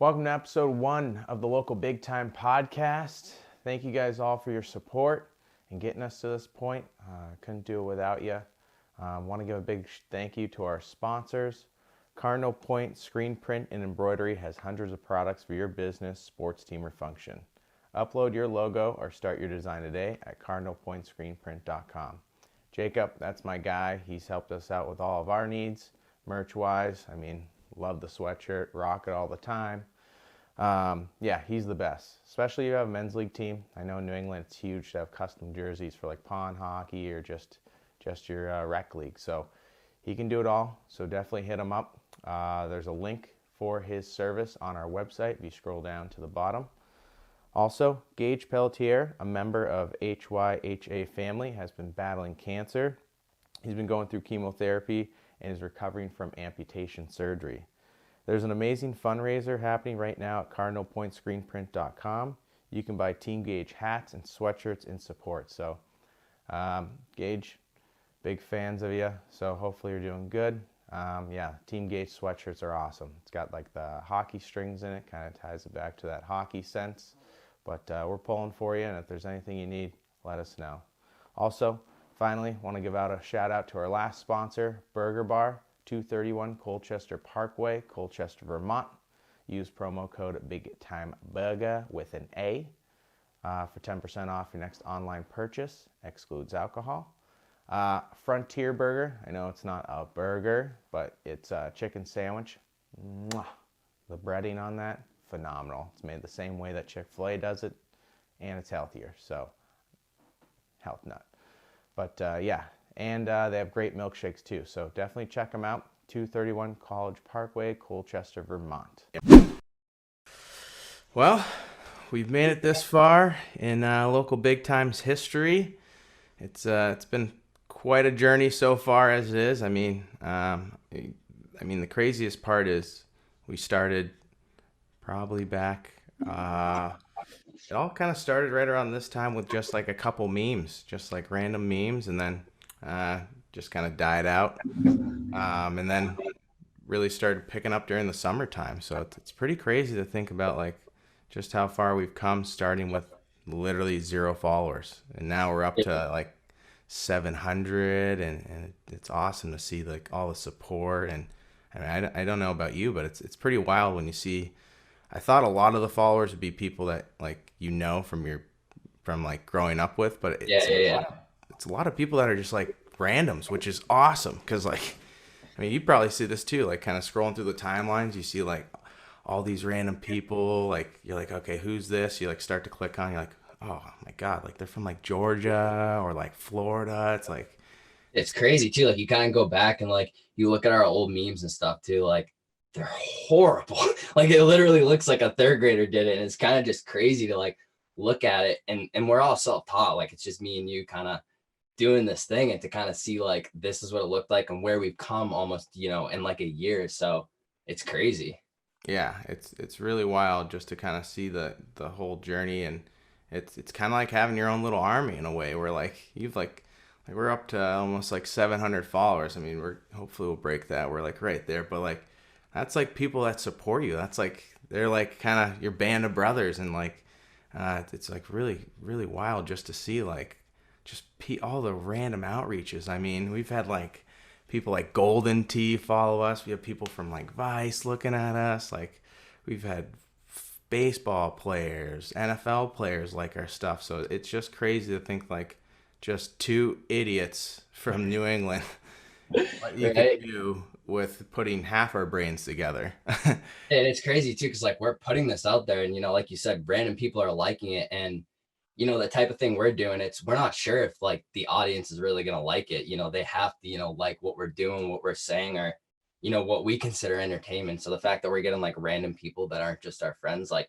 Welcome to episode 1 of the Local Big Time podcast. Thank you guys all for your support and getting us to this point. Couldn't do it without you. Want to give a big thank you to our sponsors. Cardinal Point Screen Print and Embroidery has hundreds of products for your business, sports team, or function. Upload your logo or start your design today at cardinalpointscreenprint.com. Jacob, that's my guy. He's helped us out with all of our needs, merch-wise. Love the sweatshirt, rock it all the time. He's the best. Especially if you have a men's league team. I know in New England it's huge to have custom jerseys for like pond hockey or just your rec league. So he can do it all. So definitely hit him up. There's a link for his service on our website if you scroll down to the bottom. Also, Gage Pelletier, a member of HYHA family, has been battling cancer. He's been going through chemotherapy and is recovering from amputation surgery. There's an amazing fundraiser happening right now at cardinalpointscreenprint.com. You can buy Team Gage hats and sweatshirts in support. So, Gage, big fans of you. So hopefully you're doing good. Team Gage sweatshirts are awesome. It's got like the hockey strings in it, kind of ties it back to that hockey sense. But we're pulling for you, and if there's anything you need, let us know. Also, finally, want to give out a shout out to our last sponsor, Burger Bar, 231 Colchester Parkway, Colchester, Vermont. Use promo code BIGTIMEBURGER with an A for 10% off your next online purchase. Excludes alcohol. Frontier Burger. I know it's not a burger, but it's a chicken sandwich. Mwah. The breading on that, phenomenal. It's made the same way that Chick-fil-A does it, and it's healthier. So, health nut. But and they have great milkshakes too. So definitely check them out. 231 College Parkway, Colchester, Vermont. Well, we've made it this far in local big times history. It's been quite a journey so far as it is. The craziest part is we started probably back. It all kind of started right around this time with just like a couple memes, just like random memes, and then just kind of died out, and then really started picking up during the summertime. So it's pretty crazy to think about like just how far we've come, starting with literally 0 followers, and now we're up to like 700, and it's awesome to see like all the support. And I don't know about you, but it's pretty wild when you see. I thought a lot of the followers would be people that like from like growing up with, but it's a lot of people that are just like randoms, which is awesome because you probably see this too, like kind of scrolling through the timelines, you see like all these random people, like you're like, okay, who's this? You like start to click on, you're like, oh my God, like they're from like Georgia or like Florida. It's like, it's crazy too. Like you kind of go back and like you look at our old memes and stuff too, like they're horrible. Like it literally looks like a third grader did it. And it's kind of just crazy to like look at it. And we're all self-taught. Like it's just me and you kind of doing this thing, and to kind of see like this is what it looked like and where we've come almost, in like a year. So it's crazy. Yeah, it's really wild just to kind of see the whole journey, and it's kind of like having your own little army in a way, where like you've like we're up to almost like 700 followers. Hopefully we'll break that. We're like right there, but like that's like people that support you. That's like they're like kind of your band of brothers, and like it's like really really wild just to see like just all the random outreaches. We've had like people like Golden Tee follow us. We have people from like Vice looking at us. Like we've had baseball players, NFL players like our stuff. So it's just crazy to think like just 2 idiots from New England what you Right? can do with putting half our brains together. And it's crazy too, because like we're putting this out there, and like you said, random people are liking it. And the type of thing we're doing, we're not sure if like the audience is really going to like it. They have to, like what we're doing, what we're saying, or, what we consider entertainment. So the fact that we're getting like random people that aren't just our friends, like,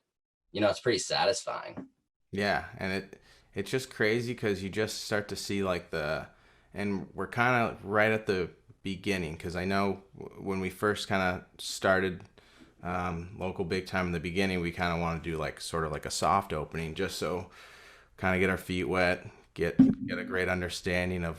it's pretty satisfying. Yeah. And it's just crazy because you just start to see like and we're kind of right at the beginning, because I know when we first kind of started local big time in the beginning, we kind of want to do like sort of like a soft opening, just so kind of get our feet wet, get a great understanding of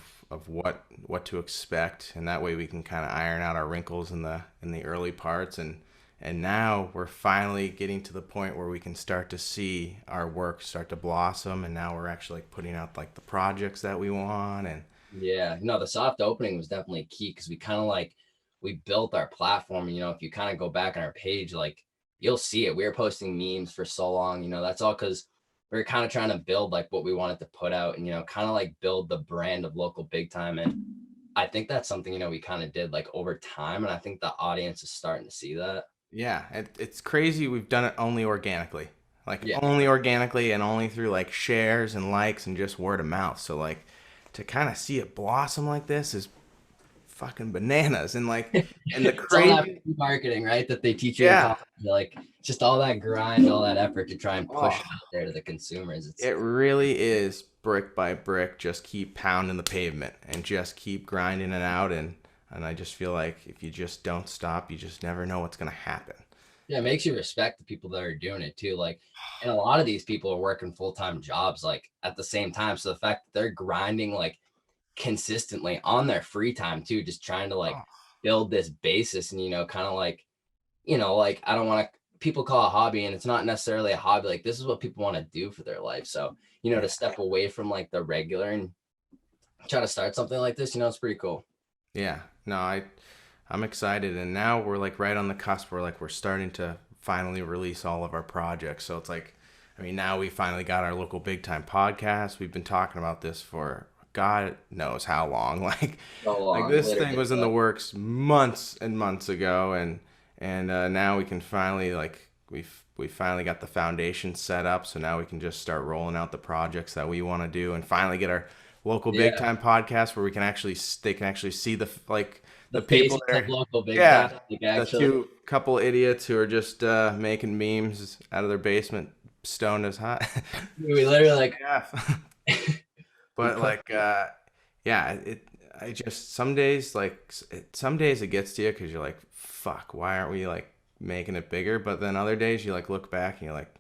what to expect, and that way we can kind of iron out our wrinkles in the early parts and And now we're finally getting to the point where we can start to see our work start to blossom, and now we're actually like putting out like the projects that we want. And Yeah, no, the soft opening was definitely key because we kind of like we built our platform. You know, if you kind of go back on our page, like you'll see it. We were posting memes for so long. You know, that's all because we were kind of trying to build like what we wanted to put out, and kind of like build the brand of local big time. And I think that's something we kind of did like over time, and I think the audience is starting to see that. yeah, it's crazy. We've done it only organically, like Yeah, only organically, and only through like shares and likes and just word of mouth. So like to kind of see it blossom like this is fucking bananas. And like, and the it's all that crazy, marketing, right? That they teach you in yeah. college, like just all that grind, all that effort to try and push Oh, it out there to the consumers. It's it really is brick by brick. Just keep pounding the pavement and just keep grinding it out. And I just feel like if you just don't stop, you just never know what's gonna happen. Yeah, it makes you respect the people that are doing it too. Like, and a lot of these people are working full-time jobs like at the same time. So the fact that they're grinding like consistently on their free time too, just trying to like Oh, build this basis and kind of like, like I don't want to people call it a hobby and it's not necessarily a hobby. Like this is what people want to do for their life. So, yeah, to step away from like the regular and try to start something like this, it's pretty cool. yeah. No, I'm excited, and now we're like right on the cusp. We're starting to finally release all of our projects. So it's like, I mean, now we finally got our local big time podcast. We've been talking about this for God knows how long. So Like long, this thing literally. was in the works months and months ago, and now we can finally like we finally got the foundation set up. So now we can just start rolling out the projects that we want to do, and finally get our local big Yeah. time podcast where we can actually they can actually see the like The the people faces that of are, local big yeah, time. Like the actually. two couple idiots who are just making memes out of their basement, stoned as hot. We literally like Yeah. we But put like yeah, I just some days like some days it gets to you because you're like, fuck, why aren't we like making it bigger? But then other days you like look back and you're like,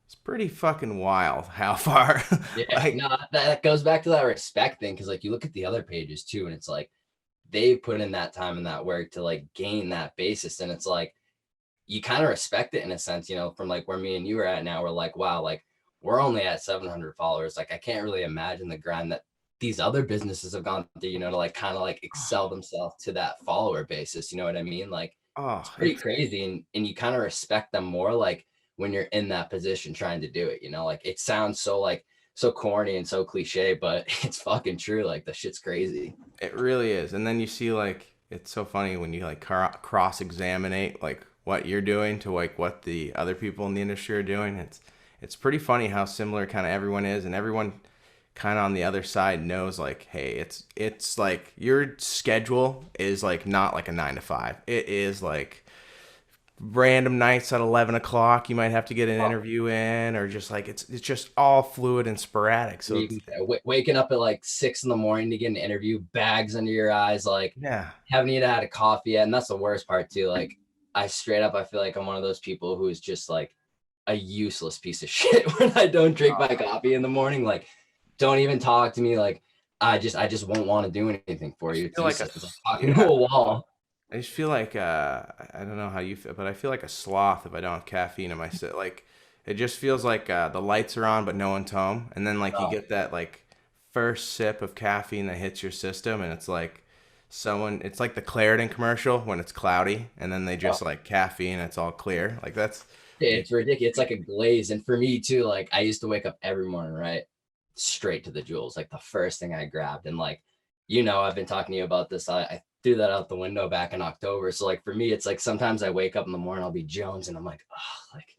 it's pretty fucking wild how far. yeah, Like, no, that goes back to that respect thing because like you look at the other pages too, and it's like they put in that time and that work to like gain that basis, and it's like you kind of respect it in a sense, from like where me and you are at now. We're like, wow, like we're only at 700 followers. Like I can't really imagine the grind that these other businesses have gone through, to like kind of like excel themselves to that follower basis. You know what I mean? Like it's oh, pretty crazy, and you kind of respect them more like when you're in that position trying to do it. Like it sounds so like so corny and so cliche, but it's fucking true. Like the shit's crazy. it really is. And then you see like it's so funny when you like cross examinate like what you're doing to like what the other people in the industry are doing. It's pretty funny how similar kind of everyone is, and everyone kind of on the other side knows like, hey, it's like your schedule is like not like a 9 to 5. It is like random nights at 11 o'clock you might have to get an interview in, or just like it's just all fluid and sporadic. So it's, Waking up at like 6 in the morning to get an interview, bags under your eyes, like yeah. haven't even had a coffee yet. And that's the worst part too. Like I straight up, I feel like I'm one of those people who is just like a useless piece of shit when I don't drink my coffee in the morning. Like, don't even talk to me. Like, I just won't want to do anything for I you. It's feel like a useless. It's like talking to yeah. a wall. I just feel like I don't know how you feel, but I feel like a sloth if I don't have caffeine in my sit. Like it just feels like the lights are on but no one's home, and then like you Oh, get that like first sip of caffeine that hits your system, and it's like it's like the Claritin commercial when it's cloudy, and then they oh. just like caffeine, it's all clear. Like that's It's ridiculous. It's like a glaze. And for me too, like I used to wake up every morning, right? Straight to the jewels, like the first thing I grabbed. And like, I've been talking to you about this. I threw that out the window back in October. So like for me, it's like sometimes I wake up in the morning, I'll be Jones and I'm like, oh, like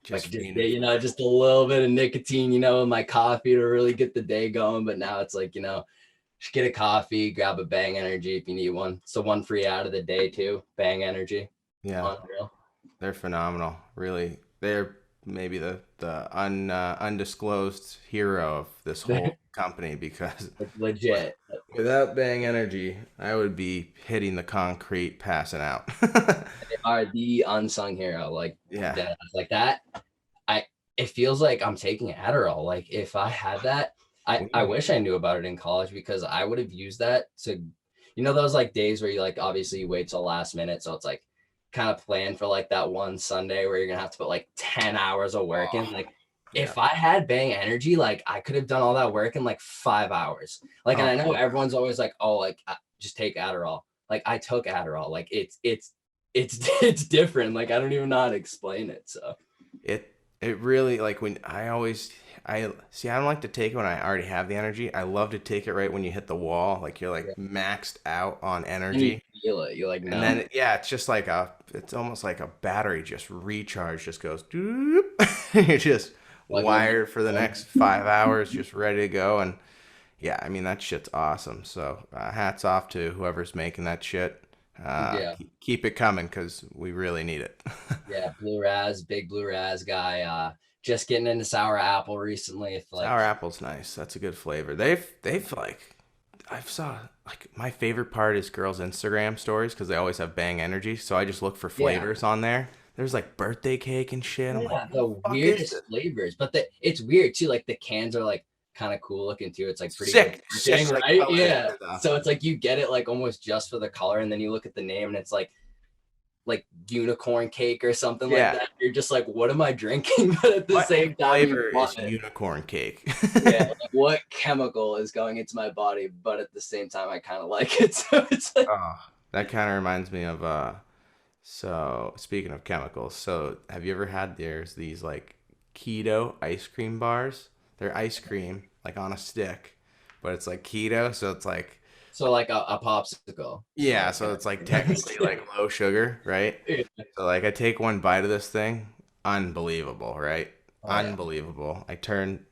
if I just could just fiending get, for it. just a little bit of nicotine, in my coffee to really get the day going. But now it's like, just get a coffee, grab a Bang Energy if you need one. So one free out of the day too. Bang Energy. Yeah, Unreal. they're phenomenal. Really, they're maybe the undisclosed hero of this whole company because Legit. without Bang Energy, I would be hitting the concrete, passing out. They are the unsung hero. Like Yeah. that, like that. I it feels like I'm taking Adderall. Like if I had that, I We- wish I knew about it in college because I would have used that to, those like days where you like obviously you wait till last minute. So it's like kind of plan for like that one Sunday where you're gonna have to put like 10 hours of work in. Oh, Like yeah. if I had Bang Energy, like I could have done all that work in like 5 hours. Like, and Oh, I know everyone's always like, oh, like just take Adderall. Like I took Adderall. Like it's different. Like I don't even know how to explain it. So it really like when I see I don't like to take it when I already have the energy. I love to take it right when you hit the wall, like you're yeah. like maxed out on And you energy. feel it. You're like And numb. then yeah, it's just like it's almost like a battery just recharge, just goes doop. You're just Like when wired for the next 5 hours, just ready to go. And yeah, I mean that shit's awesome. So hats off to whoever's making that shit. yeah. Keep it coming because we really need it. Yeah, big blue raz guy. Just getting into sour apple recently. If like, Sour apple's nice. That's a good flavor. They've like I've saw like my favorite part is girls' Instagram stories because they always have Bang Energy. So I just look for yeah, flavors on there. There's like birthday cake and shit. I'm like, yeah, what the the fuck is weirdest this? flavors, but it's weird too. Like the cans are like kind of cool looking too. It's like pretty good Sick looking, like right? colors Yeah. and stuff. So it's like you get it like almost just for the color, and then you look at the name and it's like unicorn cake or something like Yeah. that. You're just like, what am I drinking? But at the What same time, you flavor want is it. unicorn cake? Yeah, like what chemical is going into my body? But at the same time, I kind of like it. So it's like, Oh, that kind of reminds me of so speaking of chemicals, so have you ever had there's these like keto ice cream bars? They're ice cream like on a stick, but it's like keto, so it's like so like a popsicle. yeah, Like, so it's like technically like low sugar, right? yeah. So like I take one bite of this thing, unbelievable, right? Oh yeah. Unbelievable. I turn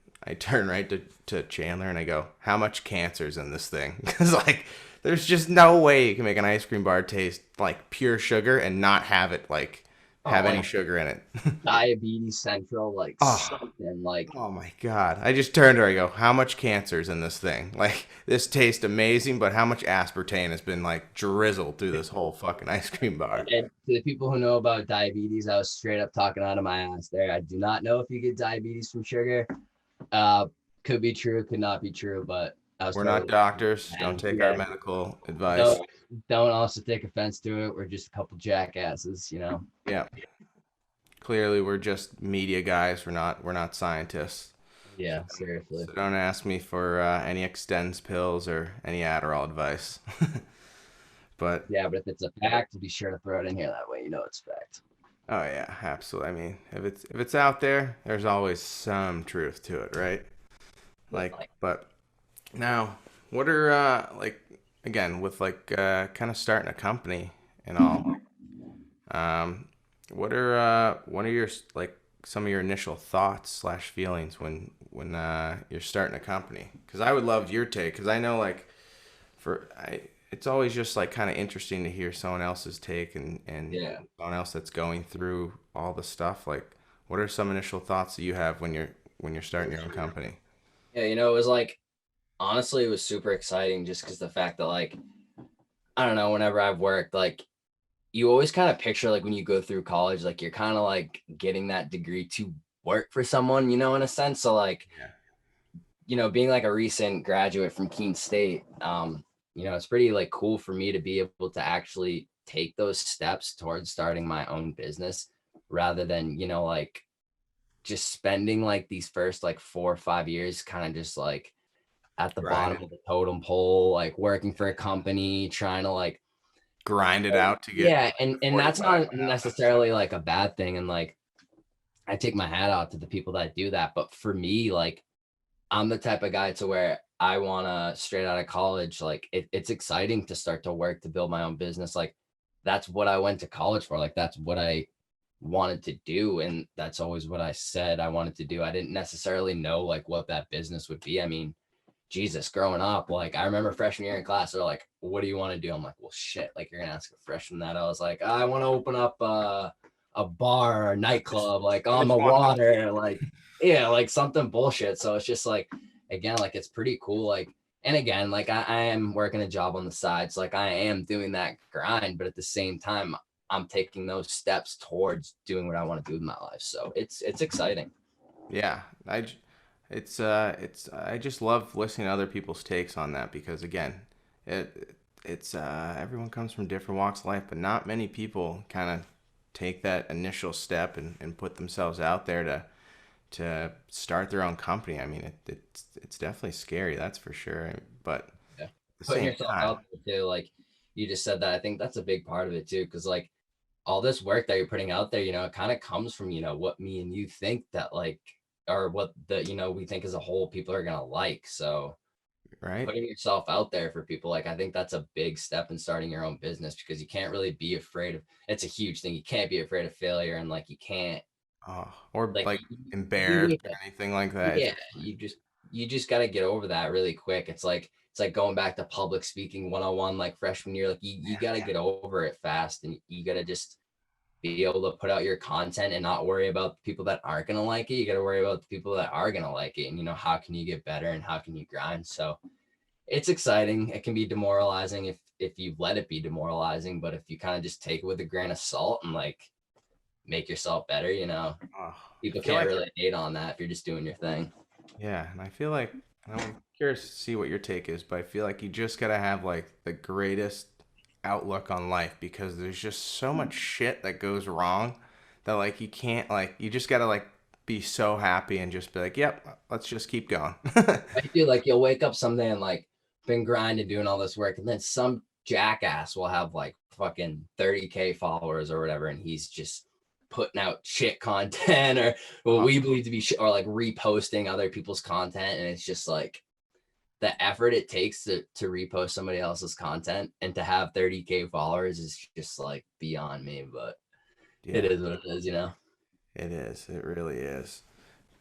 right to Chandler and I go, "How much cancer's in this thing?" Because like there's just no way you can make an ice cream bar taste like pure sugar and not have it like Oh, have any like sugar in it. diabetes central, like Oh, something like oh my God. I just turned to her. I go, how much cancer's in this thing? Like, this tastes amazing, but how much aspartame has been like drizzled through this whole fucking ice cream bar? and to the people who know about diabetes, I was straight up talking out of my ass there. I do not know if you get diabetes from sugar. Uh, could be true, could not be true, but I was We're not totally doctors. Don't and take our yeah. medical advice. Don't also take offense to it. We're just a couple jackasses, you know. Yeah. Clearly, we're just media guys. We're not scientists. Yeah, seriously. So don't ask me for any Extends pills or any Adderall advice. But Yeah, but if it's a fact, be sure to throw it in here. That way, you know it's fact. oh yeah, absolutely. I mean, if it's out there, there's always some truth to it, right? Yeah, Like, but now, what are like again with like kind of starting a company and all? Um, what are your like some of your initial thoughts slash feelings when you're starting a company? Because I would love your take. Because I know like it's always just like kind of interesting to hear someone else's take and yeah, someone else that's going through all the stuff. Like, what are some initial thoughts that you have when you're starting your own company? yeah. You know, it was like honestly, it was super exciting just because the fact that like I don't know, whenever I've worked, like you always kind of picture like when you go through college, like you're kind of like getting that degree to work for someone, you know, in a sense. So like, Yeah. you know, being like a recent graduate from Keene State, you know, it's pretty like cool for me to be able to actually take those steps towards starting my own business rather than, you know, like just spending like these first like 4 or 5 years kind of just like at the bottom Grinding, of the totem pole, like working for a company, trying to like grind it out to get yeah, like and the that's 45 not an hour. necessarily like a bad thing. And like I take my hat off to the people that do that. But for me, like I'm the type of guy to where I wanna straight out of college, like it's exciting to start to work to build my own business. Like that's what I went to college for. Like that's what I wanted to do. And that's always what I said I wanted to do. I didn't necessarily know like what that business would be. I mean, Jesus, growing up, like I remember freshman year in class, they're like, "What do you want to do?" I'm like, "Well, shit." Like you're gonna ask a freshman that. I was like, "I want to open up a bar or a nightclub, like I on just the want to water, compete. like yeah, like something bullshit." So it's just like, again, like it's pretty cool. Like, and again, like I am working a job on the side, so like I am doing that grind, but at the same time, I'm taking those steps towards doing what I want to do with my life. So it's exciting. Yeah, it's I just love listening to other people's takes on that because again, it's everyone comes from different walks of life, but not many people kind of take that initial step and put themselves out there to start their own company. I mean, it's definitely scary, that's for sure. But at Yeah. the Putting same yourself time, out there too, like you just said that. I think that's a big part of it too, because like all this work that you're putting out there, it kind of comes from, what me and you think that like, or what the, we think as a whole people are gonna like. So right? putting yourself out there for people, like I think that's a big step in starting your own business because you can't really be afraid of, it's a huge thing. You can't be afraid of failure, and like you can't Or like like you embarrassed need or to, anything like that. It's yeah, just you just got to get over that really quick. It's like going back to public speaking 101 like freshman year. Like you got to get over it fast, and you got to just be able to put out your content and not worry about the people that aren't going to like it. You got to worry about the people that are going to like it, and how can you get better and how can you grind. So it's exciting. It can be demoralizing if you let it be demoralizing, but if you kind of just take it with a grain of salt and like make yourself better, I people feel can't like really hate on that if you're just doing your thing. yeah, and I feel like I'm curious to see what your take is, but I feel like you just gotta have like the greatest outlook on life because there's just so much shit that goes wrong that like you can't like you just gotta like be so happy and just be like, yep, let's just keep going. I feel like you'll wake up someday and like been grinding, doing all this work, and then some jackass will have like fucking 30K followers or whatever, and he's just putting out shit content or what Uh, we believe to be shit, or like reposting other people's content, and it's just like the effort it takes to repost somebody else's content and to have 30K followers is just like beyond me, but it yeah, is what it is. it is. It really is.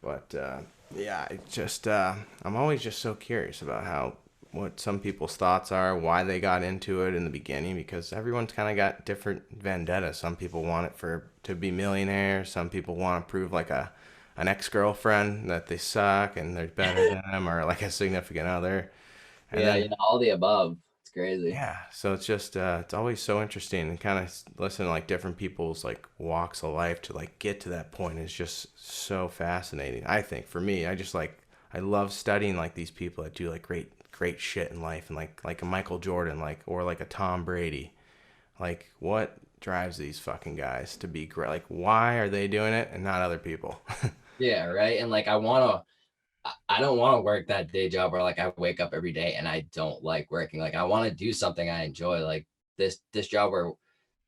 But yeah, I'm always just so curious about how what some people's thoughts are, why they got into it in the beginning, because everyone's kind of got different vendettas. Some people want it for to be millionaires. Some people want to prove like an ex girlfriend that they suck and they're better than them, or like a significant other. And Yeah, then all the above. It's crazy. yeah, so it's just it's always so interesting and kind of listen to like different people's like walks of life to like get to that point is just so fascinating. I think for me, I just like I love studying like these people that do like great shit in life and like a Michael Jordan like or like a Tom Brady. Like what drives these fucking guys to be great? Like why are they doing it and not other people? Yeah, right. And like I don't want to work that day job where like I wake up every day and I don't like working. Like I want to do something I enjoy. Like this job where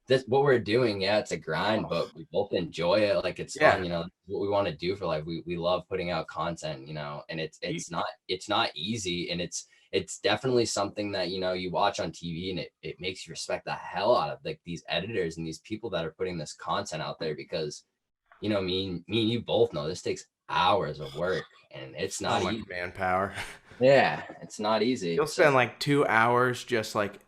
this what we're doing, yeah, it's a grind, Oh, but we both enjoy it. Like it's yeah. fun, what we want to do for life. We love putting out content, and it's You, it's not easy, and it's definitely something that you watch on TV, and it makes you respect the hell out of like these editors and these people that are putting this content out there because me and you both know this takes hours of work and it's so not much easy. manpower. Yeah, it's not easy. You'll So spend like 2 hours just like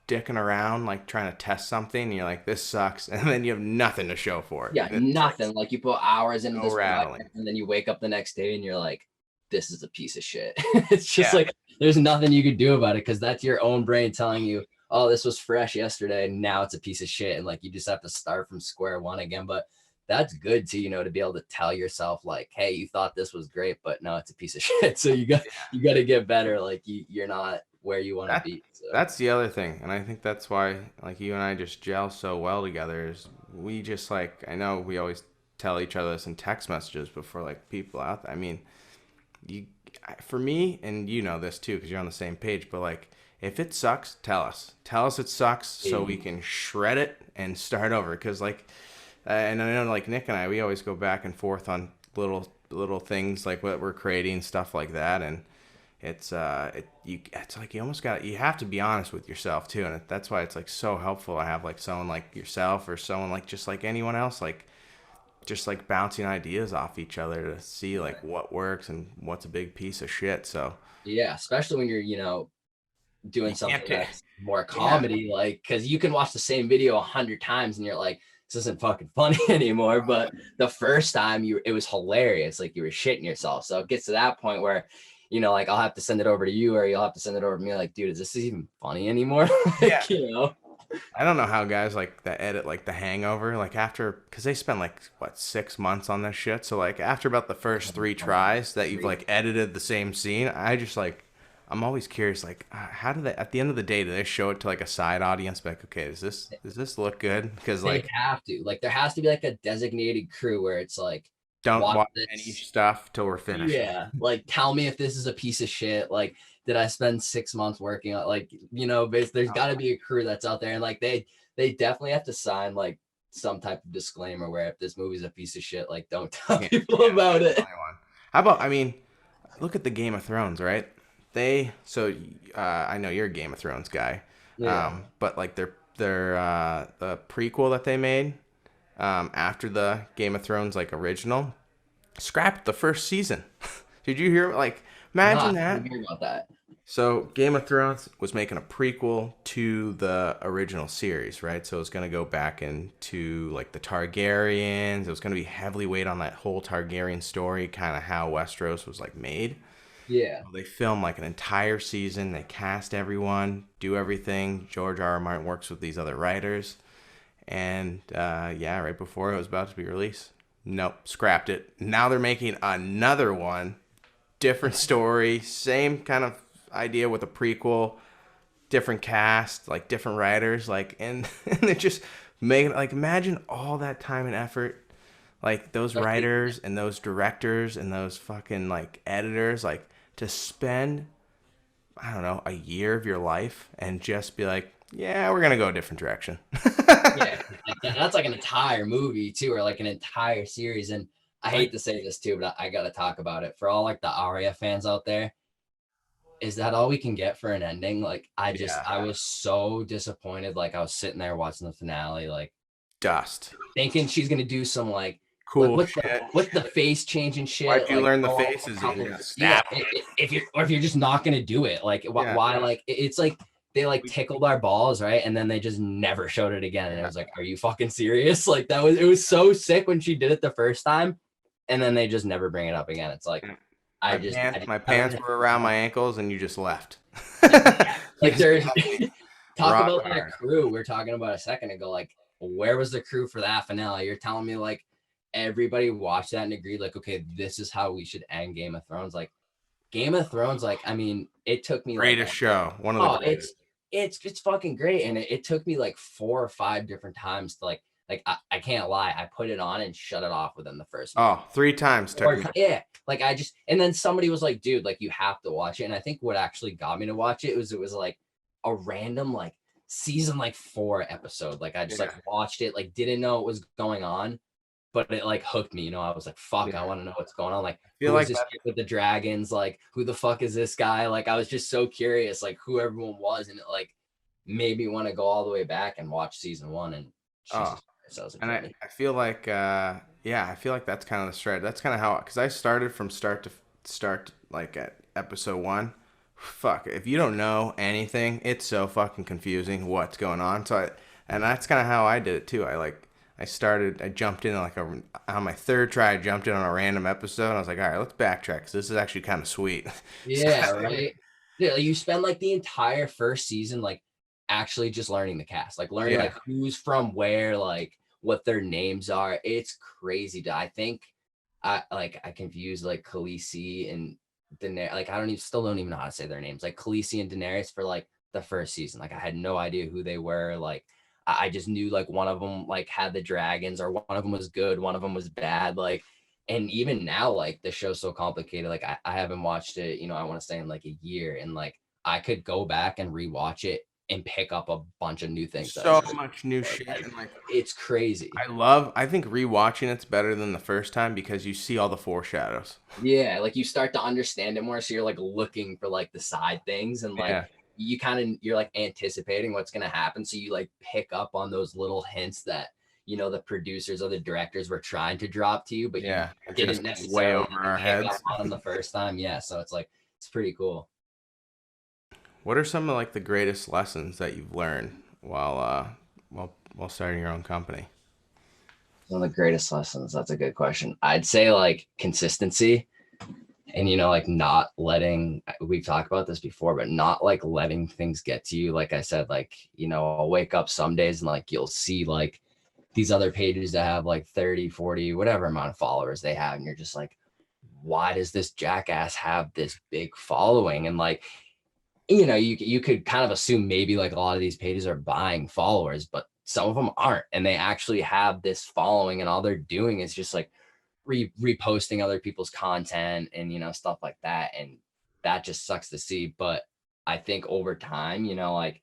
dicking around, like trying to test something. And you're like, this sucks. And then you have nothing to show for it. yeah, And it's like nothing. Like you put hours into so this project rattling. and then you wake up the next day and you're like, this is a piece of shit. It's just Yeah. like there's nothing you could do about it because that's your own brain telling you, oh, this was fresh yesterday and now it's a piece of shit. And like you just have to start from square one again. But that's good too, to be able to tell yourself like, hey, you thought this was great, but no, it's a piece of shit. So you got to get better. Like you're not where you want to That be. So that's the other thing. And I think that's why like you and I just gel so well together is we just like I know we always tell each other this in text messages before like people out there. I mean, you for me and you know this too because you're on the same page, but like if it sucks, tell us. Tell us it sucks so we can shred it and start over because like and I know like Nick and I we always go back and forth on little things like what we're creating stuff like that and it's like you almost got you have to be honest with yourself too and that's why it's like so helpful to have like someone like yourself or someone like just like anyone else like just like bouncing ideas off each other to see like what works and what's a big piece of shit so yeah, especially when you're, doing you can't something take that's more yeah comedy, like because you can watch the same video 100 times and you're like, this isn't fucking funny anymore. But the first time it was hilarious, like you were shitting yourself. So it gets to that point where, like I'll have to send it over to you or you'll have to send it over to me. Like, dude, is this even funny anymore? yeah Like. I don't know how guys like that edit like The Hangover like after because they spend like what 6 months on this shit so like after about the first three tries that you've like edited the same scene I just like I'm always curious, like, how do they, at the end of the day, do they show it to like a side audience? Like, okay, does this look good? Because They like, have to. Like there has to be like a designated crew where it's like, don't watch watch any this. stuff till we're finished. Yeah. Like tell me if this is a piece of shit. Like, did I spend 6 months working on like, there's gotta be a crew that's out there. And like they definitely have to sign like some type of disclaimer where if this movie's a piece of shit, like don't tell people Can't about it. play one. How about, I mean, look at the Game of Thrones, right? I know you're a Game of Thrones guy, Yeah. but like the prequel that they made after the Game of Thrones like original scrapped the first season. Did you hear? Like, imagine Not that. hear about that. So Game of Thrones was making a prequel to the original series, right? So it was going to go back into like the Targaryens. It was going to be heavily weight on that whole Targaryen story, kind of how Westeros was like made. Yeah. They film like an entire season. They cast everyone, do everything. George R. R. Martin works with these other writers, and yeah, right before it was about to be released, nope, scrapped it. Now they're making another one, different story, same kind of idea with a prequel, different cast, like different writers, like and they just make it like imagine all that time and effort, like those Like writers and those directors and those fucking like editors, like to spend I don't know a year of your life and just be like, yeah, we're gonna go a different direction. yeah, like that's like an entire movie too, or like an entire series. And I hate Like, to say this too, but I gotta talk about it for all like the Arya fans out there. Is that all we can get for an ending? Like yeah, I was so disappointed. Like I was sitting there watching the finale, like dust, thinking she's gonna do some like cool shit. with the face changing Why'd shit, you like learn the go off faces a and couple, just yeah. stab them? If you're just not gonna do it, like Yeah, why? Like it's like they like we, tickled our balls, right? And then they just never showed it again. And it yeah. was like, are you fucking serious? Like it was so sick when she did it the first time, and then they just never bring it up again. It's like My I don't pants were around my ankles, and you just left. yeah, You like just there's left me talk rock about that hard. crew we are talking about a second ago. Like, where was the crew for that finale? You're telling me like everybody watched that and agreed, like, okay, this is how we should end Game of Thrones. Like Game of Thrones, like, I mean, it took me like Greatest show, one of the oh, greatest. it's fucking great. And it took me like 4 or 5 different times to like I can't lie, I put it on and shut it off within the first minute. Oh, 3 times took me. Yeah, like I just and then somebody was like, dude, like you have to watch it. And I think what actually got me to watch it was like a random like season like 4 episode. Like I just Yeah, like watched it, like didn't know what was going on, but it like hooked me. I was like, fuck, I yeah. want to know what's going on. Like, I feel who is like this that. kid with the dragons? Like, who the fuck is this guy? Like, I was just so curious, like who everyone was, and it like made me want to go all the way back and watch season 1. And Oh, Jesus Christ, that was a and journey. I feel like yeah, I feel like that's kind of the strat. That's kind of how because I started from start like at episode 1. Fuck, if you don't know anything, it's so fucking confusing what's going on. And that's kind of how I did it too. I jumped in like on my third try, I jumped in on a random episode. And I was like, all right, let's backtrack 'cause this is actually kind of sweet. So, Yeah, right. Yeah, like, you spend like the entire first season like actually just learning the cast, like learning yeah, like who's from where, like what their names are. It's crazy. I think I confuse like Khaleesi and Daenerys. Like I don't even know how to say their names. Like Khaleesi and Daenerys for like the first season. Like I had no idea who they were. Like I just knew like one of them like had the dragons, or one of them was good, one of them was bad. Like and even now, like the show's so complicated. Like I haven't watched it, I want to say in like a year, and like I could go back and rewatch it and pick up a bunch of new things that I so missed much new before. shit Like and like it's crazy. I think rewatching it's better than the first time because you see all the foreshadows. Yeah, like you start to understand it more, so you're like looking for like the side things, and like Yeah, you're like anticipating what's gonna happen, so you like pick up on those little hints that the producers or the directors were trying to drop to you, but you yeah, didn't just way necessarily over our pick up heads. on them the first time. Yeah, so it's like it's pretty cool. What are some of like the greatest lessons that you've learned while starting your own company? One of the greatest lessons. That's a good question. I'd say like consistency, and like not letting, we've talked about this before, but not like letting things get to you. Like I said, like I'll wake up some days and like you'll see like these other pages that have like 30, 40, whatever amount of followers they have, and you're just like, why does this jackass have this big following? And like you know, you could kind of assume maybe like a lot of these pages are buying followers, but some of them aren't, and they actually have this following, and all they're doing is just like reposting other people's content and, you know, stuff like that. And that just sucks to see. But I think over time, you know, like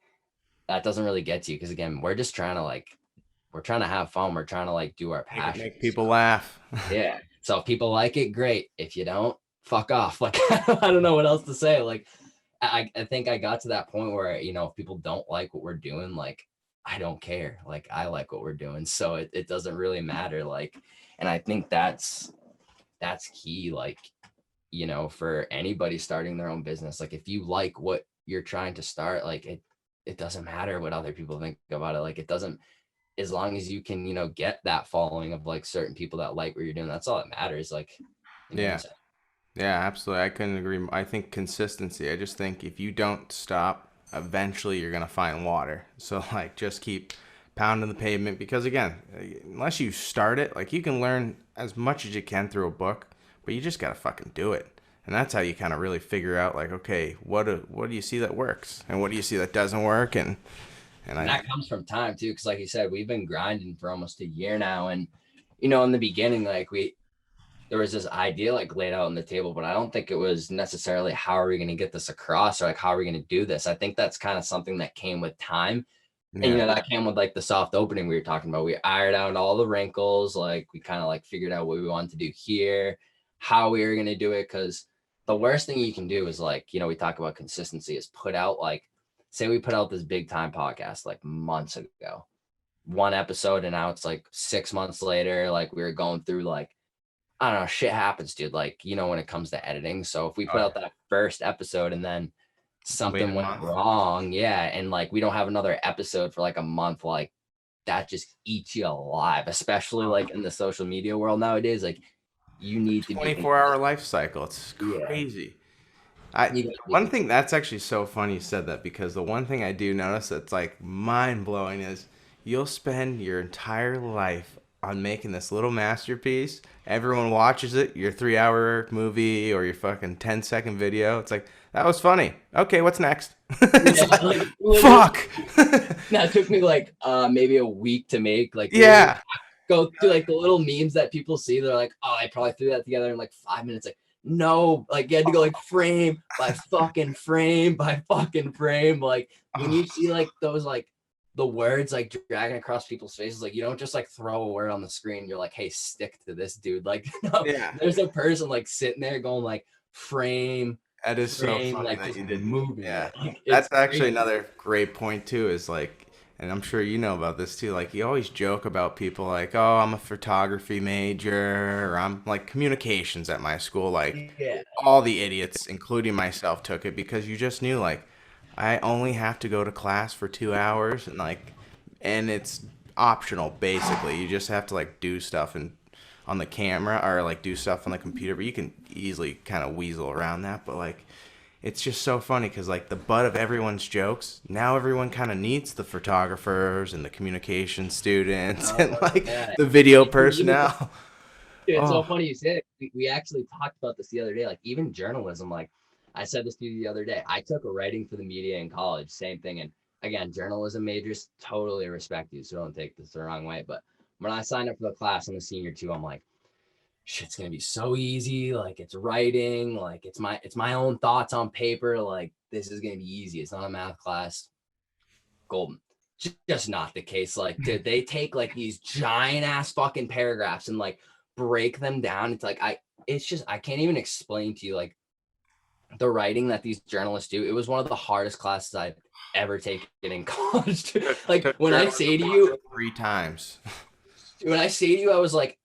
that doesn't really get to you, because again, we're just trying to like, we're trying to have fun. We're trying to like do our passion. Make people laugh. Yeah. So if people like it, great. If you don't, fuck off. Like, I don't know what else to say. Like, I think I got to that point where, you know, if people don't like what we're doing, like, I don't care. Like, I like what we're doing. So it doesn't really matter. Like, and I think that's key. Like, you know, for anybody starting their own business, like if you like what you're trying to start, like it doesn't matter what other people think about it. Like, it doesn't, as long as you can, you know, get that following of like certain people that like what you're doing, that's all that matters. Like, you know what I'm Yeah. saying? Yeah, absolutely. I couldn't agree. I think consistency. I just think if you don't stop, eventually you're going to find water. So, like, just keep pounding the pavement because, again, unless you start it, like, you can learn as much as you can through a book, but you just got to fucking do it. And that's how you kind of really figure out, like, okay, what do you see that works? And what do you see that doesn't work? And That comes from time too. Cause like you said, we've been grinding for almost a year now. And, you know, in the beginning, like there was this idea like laid out on the table, but I don't think it was necessarily how are we going to get this across, or like how are we going to do this. I think that's kind of something that came with time. And, you yeah. know, that came with like the soft opening we were talking about. We ironed out all the wrinkles. Like we kind of like figured out what we wanted to do here, how we were going to do it. Cause the worst thing you can do is like, you know, we talk about consistency, is put out like, say we put out this big time podcast like months ago, one episode, and now it's like 6 months later. Like we were going through like, I don't know, shit happens, dude. Like, you know, when it comes to editing. So if we put out that first episode and then Wait something a went month. wrong, yeah, and like we don't have another episode for like a month, like that just eats you alive, especially like in the social media world nowadays. Like you need to be 24-hour life cycle. It's yeah. crazy. You gotta be One thing that's actually so funny you said that, because the one thing I do notice that's like mind blowing is you'll spend your entire life on making this little masterpiece. Everyone watches it, your 3-hour movie or your fucking 10-second video. It's like, that was funny. Okay, what's next? It's yeah, like, like literally, fuck. that took me like maybe a week to make. Like literally Yeah. go through like the little memes that people see. They're like, oh, I probably threw that together in like 5 minutes. Like, no, like you had to go like frame by fucking frame by fucking frame. Like when you see like those like the words like dragging across people's faces, like you don't just like throw a word on the screen. You're like, hey, stick to this, dude. Like, no, Yeah. there's a person like sitting there going like frame, That is so frame, funny like that just you didn't. moving Yeah. it. Like, That's it's actually crazy. another great point too, is like, and I'm sure you know about this too, like you always joke about people like, "Oh, I'm a photography major," or "I'm like communications at my school." Like Yeah. all the idiots, including myself, took it because you just knew like I only have to go to class for 2 hours, and it's optional basically. You just have to like do stuff and on the camera or like do stuff on the computer, but you can easily kind of weasel around that. But like, it's just so funny because like the butt of everyone's jokes, now everyone kind of needs the photographers and the communication students and Oh, like yeah. the video Even personnel. it's so Oh, funny you said it. We actually talked about this the other day. Like even journalism, like I said this to you the other day. I took a writing for the media in college, same thing. And again, journalism majors totally respect you, so don't take this the wrong way. But when I signed up for the class on the senior two, I'm like, shit's gonna be so easy. Like it's writing, like it's my own thoughts on paper. Like this is gonna be easy. It's not a math class. Golden. Just not the case. Like, dude, they take like these giant ass fucking paragraphs and like break them down. It's like it's just I can't even explain to you like the writing that these journalists do. It was one of the hardest classes I've ever taken in college. Like took when I journalism say to you, 3 times. I was like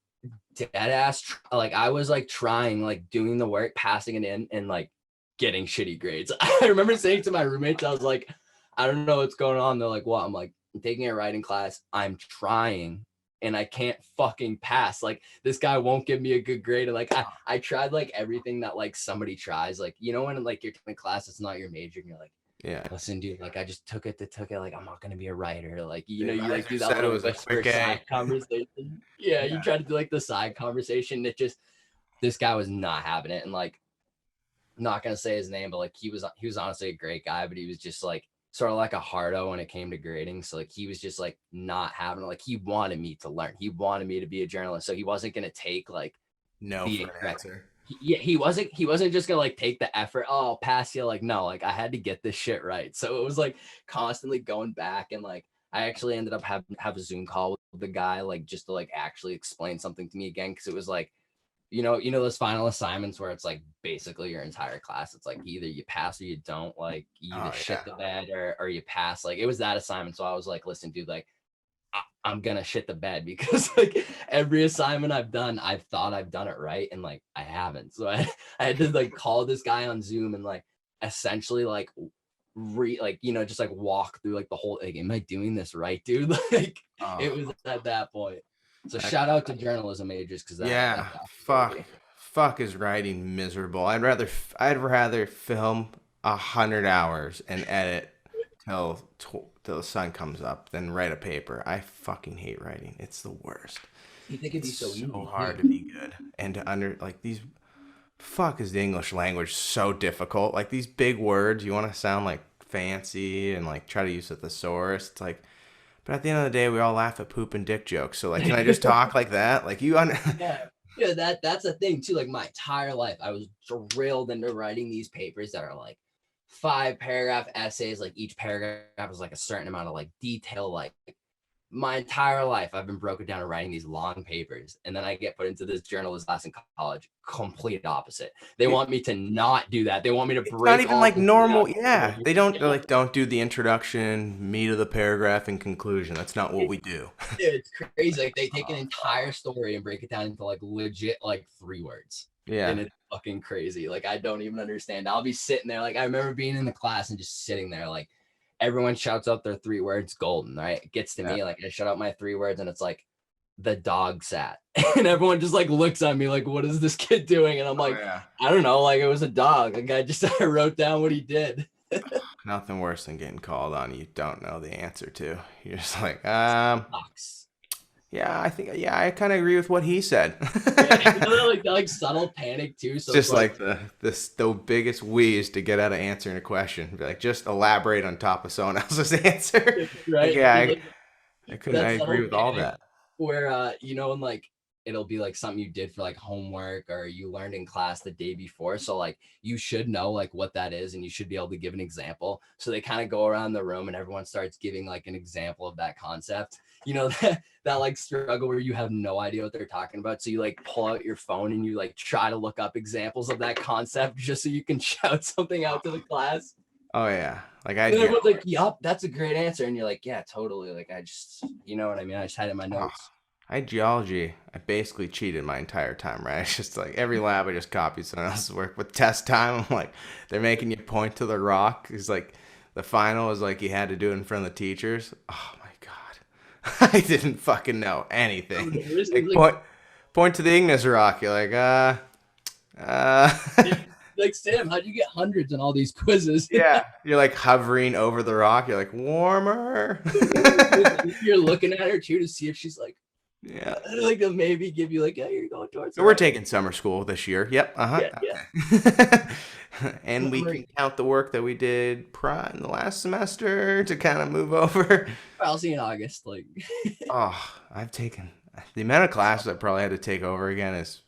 dead ass. Like I was like trying, like doing the work, passing it in, and like getting shitty grades. I remember saying to my roommates, I was like, I don't know what's going on. They're like, what? I'm like, I'm taking a writing class. I'm trying and I can't fucking pass. Like this guy won't give me a good grade. And like I tried like everything that like somebody tries. Like, you know, when like you're taking a class, it's not your major and you're like, Yeah. listen, dude, like I just took it. Like I'm not gonna be a writer. Like, you The know, you like advisor do that said it little was a whisper quick A. side conversation. Yeah, you Yeah. try to do like the side conversation. It just this guy was not having it. And like I'm not gonna say his name, but like he was honestly a great guy, but he was just like sort of like a hardo when it came to grading. So like he was just like not having, like, he wanted me to learn. He wanted me to be a journalist. So he wasn't gonna take like No the for an incorrect. answer. Yeah, he wasn't just gonna like take the effort. Oh, I'll pass you. Like, no, like I had to get this shit right. So it was like constantly going back, and like I actually ended up have a Zoom call with the guy, like just to like actually explain something to me again, because it was like, those final assignments where it's like basically your entire class. It's like either you pass or you don't. Like you either Oh shit yeah. the bed or you pass. Like it was that assignment. So I was like, listen, dude, like I'm gonna shit the bed because like every assignment I've done, I've thought I've done it right, and like I haven't. So I had to like call this guy on Zoom and like essentially like just like walk through like the whole, like, am I doing this right, dude? Like it Oh was at that point. So that, shout out to journalism majors, because that yeah. got Fuck. crazy. Fuck is writing miserable. I'd rather film 100 hours and edit till the sun comes up than write a paper. I fucking hate writing. It's the worst. You think it'd It's be so so easy hard too? to be good and to like these. Fuck is the English language so difficult? Like these big words, you want to sound like fancy and like try to use a thesaurus. It's like, but at the end of the day, we all laugh at poop and dick jokes. So like, can I just talk like that? Like you on? Yeah. Yeah, that's a thing too. Like my entire life, I was drilled into writing these papers that are like 5 paragraph essays. Like each paragraph is like a certain amount of like detail. Like my entire life, I've been broken down to writing these long papers, and then I get put into this journalism class in college. Complete opposite. They want me to not do that. They want me to It's not break even all like this down. normal. Yeah, they don't. They're like, don't do the introduction, meat of the paragraph, and conclusion. That's not what we do. Dude, it's crazy. Like they take an entire story and break it down into like legit like 3 words. Yeah. And it's fucking crazy. Like I don't even understand. I'll be sitting there. Like I remember being in the class and just sitting there. Like everyone shouts out their 3 words, golden, right? It gets to Yeah. me. Like I shout out my 3 words and it's like the dog sat. And everyone just like looks at me like, what is this kid doing? And I'm Oh like, yeah. I don't know. Like it was a dog. Like I wrote down what he did. Nothing worse than getting called on you don't know the answer to. You're just like, Sucks. yeah, I kind of agree with what he said. Yeah, like subtle panic too. So it's Just like, like the biggest wheeze to get out of answering a question. Be like, just elaborate on top of someone else's answer. Like, right? yeah, Like, I that agree subtle with all panic that. where and like it'll be like something you did for like homework or you learned in class the day before. So like you should know like what that is and you should be able to give an example. So they kind of go around the room and everyone starts giving like an example of that concept. That like struggle where you have no idea what they're talking about. So you like pull out your phone and you like try to look up examples of that concept just so you can shout something out to the class. Oh yeah, like And everyone's like, yup, that's a great answer. And you're like, yeah, totally. Like I just, you know what I mean? I just had it in my oh, notes. I geology. I basically cheated my entire time, right? It's just like every lab I just copied someone else's work. With test time, I'm like, they're making you point to the rock. It's like the final was like you had to do it in front of the teachers. Oh my god, I didn't fucking know anything. Like point to the igneous rock. You're like, uh. Like, Sam, how'd you get hundreds in all these quizzes? Yeah, you're like hovering over the rock. You're like warmer. You're looking at her too to see if she's like, Yeah. like maybe give you like, yeah, you're going towards. So we're taking summer school this year. Yep. Yeah, yeah. Okay. And we can count the work that we did in the last semester to kind of move over. I'll see you in August. Like, Oh, I've taken the amount of classes I probably had to take over again is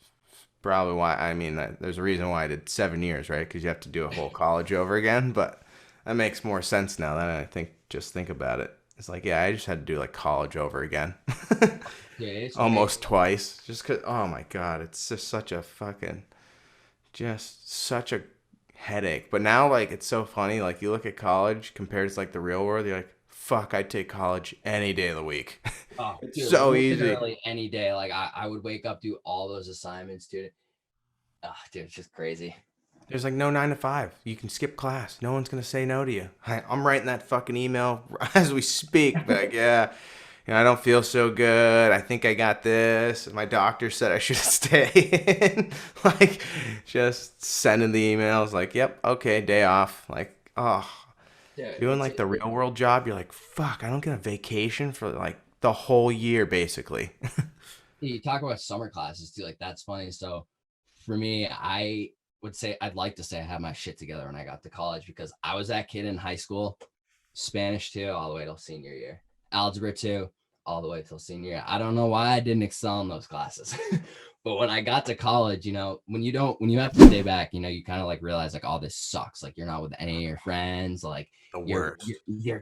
probably why. I mean, there's a reason why I did 7 years, right? Because you have to do a whole college over again. But that makes more sense now that just think about it. It's like, yeah, I just had to do like college over again. yeah, it's Almost twice. Just because, oh my God, it's just such a headache. But now, like, it's so funny. Like, you look at college compared to like the real world, you're like, fuck, I'd take college any day of the week. Oh, It's dude, so easy. literally any day. Like I would wake up, do all those assignments, dude. Oh, dude, it's just crazy. There's like no 9 to 5. You can skip class. No one's gonna say no to you. I'm writing that fucking email as we speak. Like, yeah, I don't feel so good. I think I got this. My doctor said I should stay. Like, just sending the emails. Like, yep, okay, day off. Like, oh, Yeah, doing like the real world job. You're like, fuck, I don't get a vacation for like the whole year, basically. you talk about summer classes too. Like that's funny. So for me, I would say I'd like to say I had my shit together when I got to college, because I was that kid in high school, Spanish 2 all the way till senior year, algebra 2 all the way till senior year. I don't know why I didn't excel in those classes. But when I got to college, when you have to stay back, you kind of like realize like all this sucks. Like you're not with any of your friends. Like The you're worst.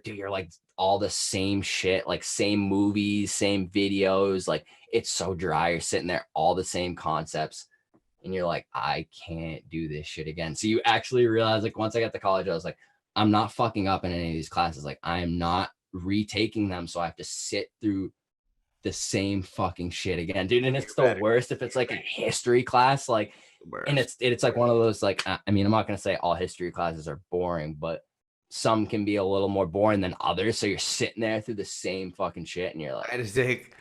you're like all the same shit, like same movies, same videos. Like it's so dry. You're sitting there, all the same concepts, and you're like, I can't do this shit again. So you actually realize, like, once I got to college, I was like, I'm not fucking up in any of these classes. Like I am not retaking them, so I have to sit through the same fucking shit again, dude. And it's the worst if it's like a history class, like, and it's like one of those, like, I mean, I'm not gonna say all history classes are boring, but some can be a little more boring than others. So you're sitting there through the same fucking shit, and you're like, I had to take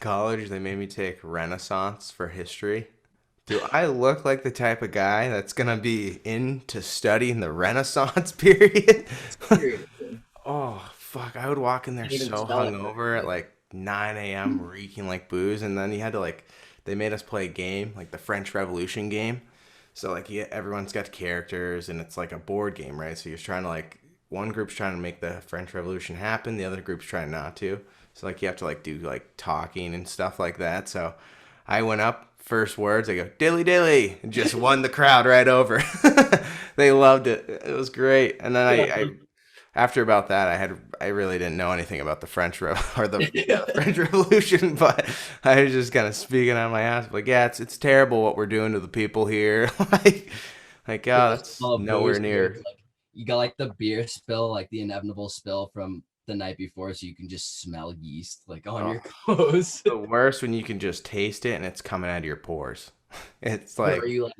college. They made me take Renaissance for history. Do I look like the type of guy that's gonna be into studying the Renaissance period? seriously, Oh fuck! I would walk in there can't even so spell it hungover at correctly. like 9 a.m. reeking like booze, and then you had to like they made us play a game like the French Revolution game. So like yeah, everyone's got characters, and it's like a board game, right? So you're trying to like one group's trying to make the French Revolution happen, the other group's trying not to. So like you have to like do like talking and stuff like that. So I went up first words. I go dilly dilly, and just won the crowd right over. They loved it. It was great. And then I after about that, I really didn't know anything about the or the French Revolution, but I was just kind of speaking on my ass, like, yeah, it's terrible what we're doing to the people here, oh, that's All nowhere booze, too. near. It's like you got like the beer spill, like the inevitable spill from the night before, so you can just smell yeast like on Oh, your clothes. the worst when you can just taste it and it's coming out of your pores. It's Or like you like,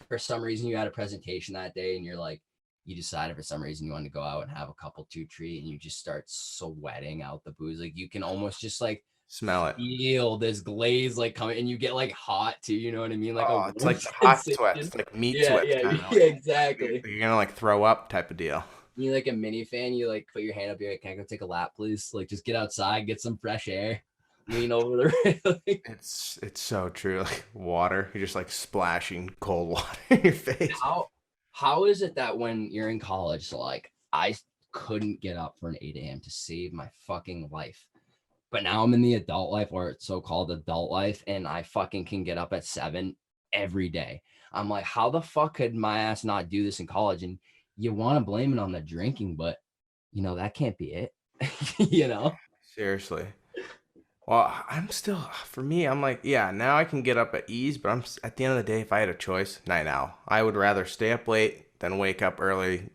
for some reason you had a presentation that day and you're like, you decided for some reason you wanted to go out and have a couple two tree, and you just start sweating out the booze. Like you can almost just like smell it. feel this glaze like coming, and you get like hot too, you know what I mean? Like a Oh, it's warm like hot sweats, sensation. it's like meat Yeah, sweats, yeah, kind of yeah, like exactly. you're gonna like throw up type of deal. You like a mini fan, you like put your hand up, you're like, can I go take a lap, please? Like just get outside, get some fresh air, lean over the railing. It's so true. Like water, you're just like splashing cold water in your face. How how is it that when you're in college, so like I couldn't get up for an 8 a.m. to save my fucking life. But now I'm in the adult life, or it's so-called adult life, and I fucking can get up at 7 every day. I'm like, how the fuck could my ass not do this in college? And you want to blame it on the drinking, but that can't be it. you know? Seriously. Well, I'm still, for me, I'm like, yeah, now I can get up at ease, but at the end of the day, if I had a choice, night owl. I would rather stay up late than wake up early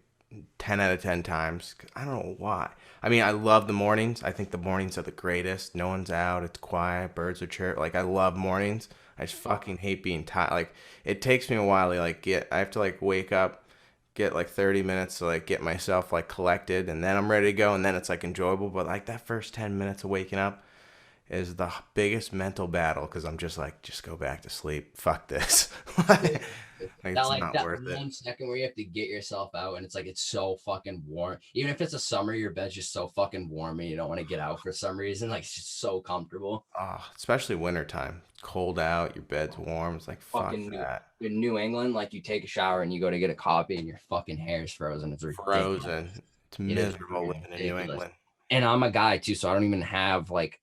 10 out of 10 times. 'Cause I don't know why. I mean, I love the mornings. I think the mornings are the greatest. No one's out. It's quiet. Birds are chirp. Like, I love mornings. I just fucking hate being tired. Like, it takes me a while to, like, I have to, like, wake up, get, like, 30 minutes to, like, get myself, like, collected, and then I'm ready to go, and then it's, like, enjoyable. But, like, that first 10 minutes of waking up, is the biggest mental battle because I'm just like, just go back to sleep. Fuck this. Like, That it's like not that worth it. 1 second where you have to get yourself out, and it's like it's so fucking warm. Even if it's a summer, your bed's just so fucking warm and you don't want to get out for some reason. Like it's just so comfortable. Oh, especially wintertime. It's cold out, your bed's warm. It's like, fuck Fucking that. in New England, like you take a shower and you go to get a coffee and your fucking hair's frozen. It's ridiculous. Frozen. It's It is miserable living in New ridiculous. England. And I'm a guy too, so I don't even have like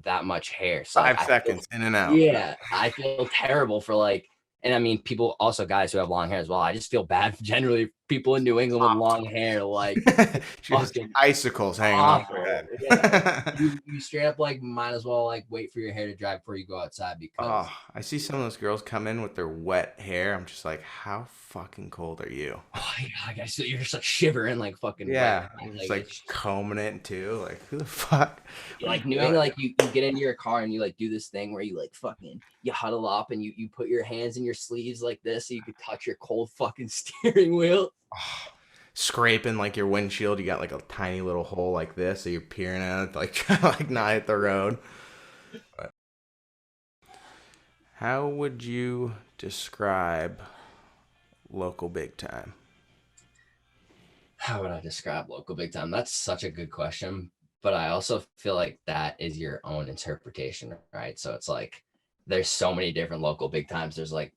that much hair. So like 5 seconds in and out. yeah, I feel terrible for like, and I mean people also guys who have long hair as well. I just feel bad generally people in New England with long hair, like Just fucking icicles hanging off your awful. Yeah. head. You straight up like might as well like wait for your hair to dry before you go outside Oh, because I see some of those girls come in with their wet hair. I'm just like, how fucking cold are you? oh yeah, I guess you're just like shivering like fucking wet. Yeah, I'm just Like like it's combing it too. Like, who the fuck? What are like you New England, doing? like you get into your car and you like do this thing where you like fucking you huddle up and you put your hands in your sleeves like this so you could touch your cold fucking steering wheel. Oh, scraping like your windshield. You got like a tiny little hole like this, so you're peering at it, like trying to like not hit the road. But how would you describe local big time? How would I describe local big time? That's such a good question. But I also feel like that is your own interpretation, right? So it's like there's so many different local big times. There's like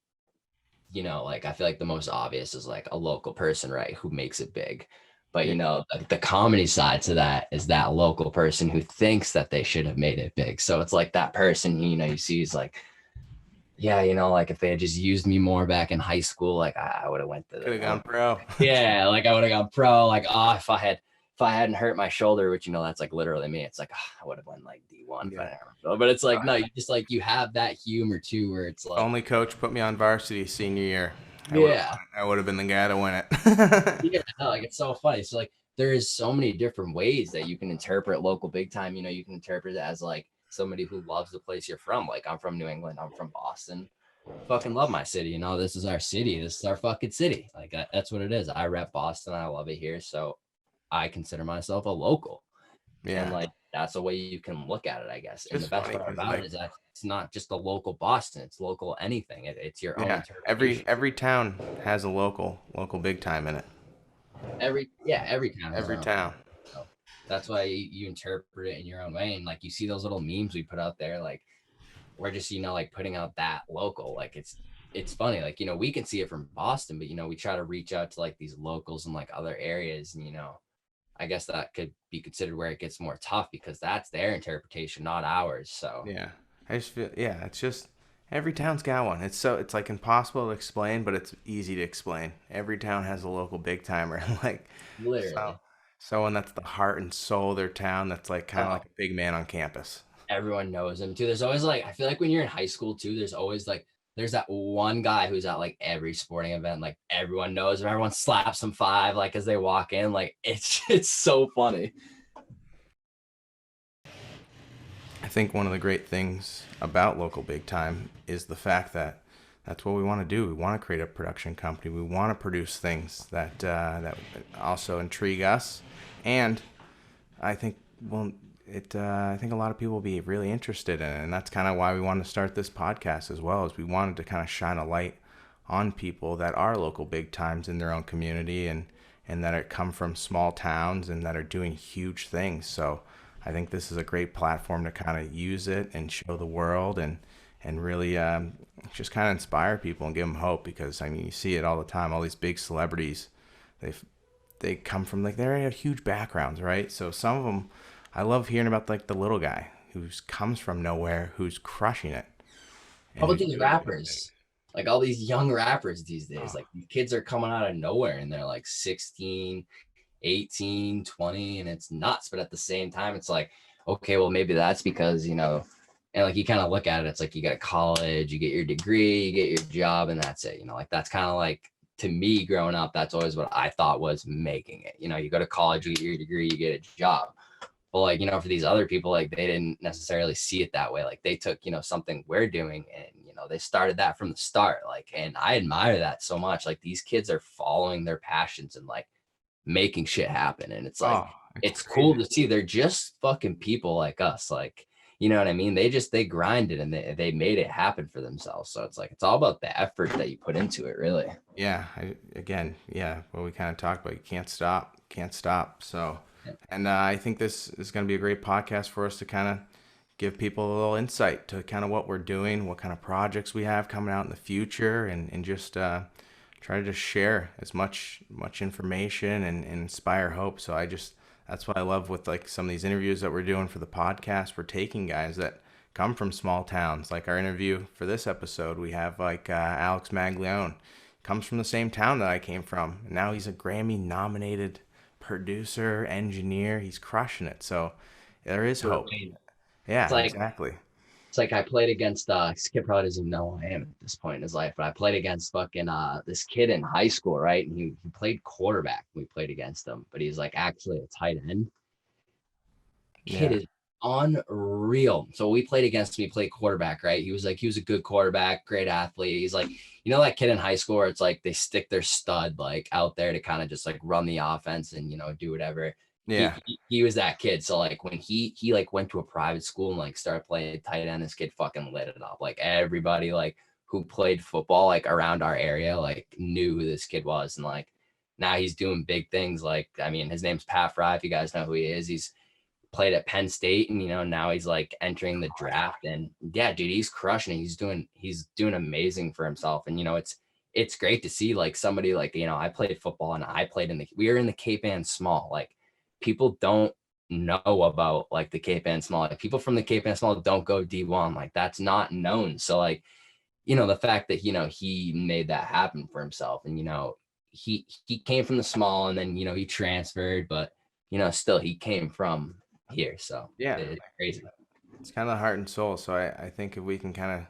you know, like I feel like the most obvious is like a local person, right, who makes it big. But you know, the comedy side to that is that local person who thinks that they should have made it big. So it's like that person, you know, you see is like, yeah, you know, like if they had just used me more back in high school, like I would have went to Could have the, gone pro. yeah, like I would have gone pro. Like, oh, if I hadn't hurt my shoulder, which you know that's like literally me. It's like oh, I would have went like D1 if I Yeah. didn't hurt my shoulder. But it's like no, you just like you have that humor too, where it's like, Only coach put me on varsity senior year. yeah, I would have been the guy to win it. yeah, no, like it's so funny. So like there is so many different ways that you can interpret local big time. You know, you can interpret it as like somebody who loves the place you're from. Like I'm from New England. I'm from Boston. Fucking love my city. You know, this is our city. This is our fucking city. Like that's what it is. I rep Boston. I love it here. So I consider myself a local. And Yeah. like that's the way you can look at it, I guess. And the Just best funny part because about it like is that it's not just a local Boston, it's local anything. It's your own yeah, interpretation. every town has a local big time in it. Every town has their Every own. town. So that's why you interpret it in your own way. And like you see those little memes we put out there, like we're just, you know, like putting out that local. Like it's funny. Like, you know, we can see it from Boston, but you know, we try to reach out to like these locals in like other areas. And you know, I guess that could be considered where it gets more tough because that's their interpretation, not ours. So Yeah. I just feel yeah, it's just every town's got one. It's like impossible to explain, but it's easy to explain. Every town has a local big timer. Like so literally. someone that's the heart and soul of their town that's like kind of Oh, like a big man on campus. everyone knows him too. There's always like I feel like when you're in high school too, there's always like there's that one guy who's at like every sporting event, like everyone knows him, everyone slaps him five like as they walk in. Like it's so funny. I think one of the great things about local big time is the fact that that's what we want to do. We want to create a production company. We want to produce things that also intrigue us, and I think well, I think a lot of people will be really interested in it, and that's kind of why we wanted to start this podcast as well. Is we wanted to kind of shine a light on people that are local big times in their own community and that are come from small towns and that are doing huge things. So I think this is a great platform to kind of use it and show the world and really just kind of inspire people and give them hope because I mean you see it all the time. All these big celebrities, they come from like they have huge backgrounds, right? So some of them, I love hearing about like the little guy who comes from nowhere who's crushing it How and about who's these doing big things. rappers? Like all these young rappers these days, Oh, like these kids are coming out of nowhere and they're like 16, 18, 20, and it's nuts. But at the same time, it's like, okay, well, maybe that's because, you know, and like you kind of look at it, it's like you go to college, you get your degree, you get your job, and that's it. You know, like that's kind of like to me growing up, that's always what I thought was making it. You know, you go to college, you get your degree, you get a job. But like, you know, for these other people, like they didn't necessarily see it that way. Like they took, you know, something we're doing and, you know, they started that from the start. Like, and I admire that so much. Like these kids are following their passions and like making shit happen. And it's like, oh, it's it's cool crazy. to see they're just fucking people like us. Like, you know what I mean? They grinded and they made it happen for themselves. So it's like, it's all about the effort that you put into it, really. Yeah, again, yeah, what we kind of talked about, you can't stop. So, and I think this is going to be a great podcast for us to kind of give people a little insight to kind of what we're doing, what kind of projects we have coming out in the future, and just try to just share as much information and inspire hope. So I just that's what I love with like some of these interviews that we're doing for the podcast. We're taking guys that come from small towns. Like our interview for this episode, we have like Alex Maglione comes from the same town that I came from. Now he's a Grammy nominated producer, engineer. He's crushing it. So there is hope. It's Yeah, like exactly. It's like I played against this kid probably doesn't even know who I am at this point in his life, but I played against fucking this kid in high school, right? And he played quarterback. We played against him, but he's like actually a tight end. Kid Yeah. is unreal. So we played against him, he played quarterback, right? He was a good quarterback, great athlete. He's like, you know, that kid in high school where it's like they stick their stud like out there to kind of just like run the offense and you know do whatever. Yeah. He was that kid. So like when he like went to a private school and like started playing tight end, this kid fucking lit it up. Like everybody like who played football like around our area like knew who this kid was. And like now he's doing big things. Like I mean, his name's Pat Fry. If you guys know who he is, he's played at Penn State and you know now he's like entering the draft and yeah dude he's crushing it. He's doing amazing for himself and you know it's great to see like somebody like, I played football and we were in the Cape Ann Small. Like people don't know about like the Cape Ann Small. Like people from the Cape Ann Small don't go D1. Like that's not known. So like, the fact that, he made that happen for himself and, he came from the small and then, he transferred, but, still he came from here. So Yeah, it's crazy. it's kind of the heart and soul. So I think if we can kind of,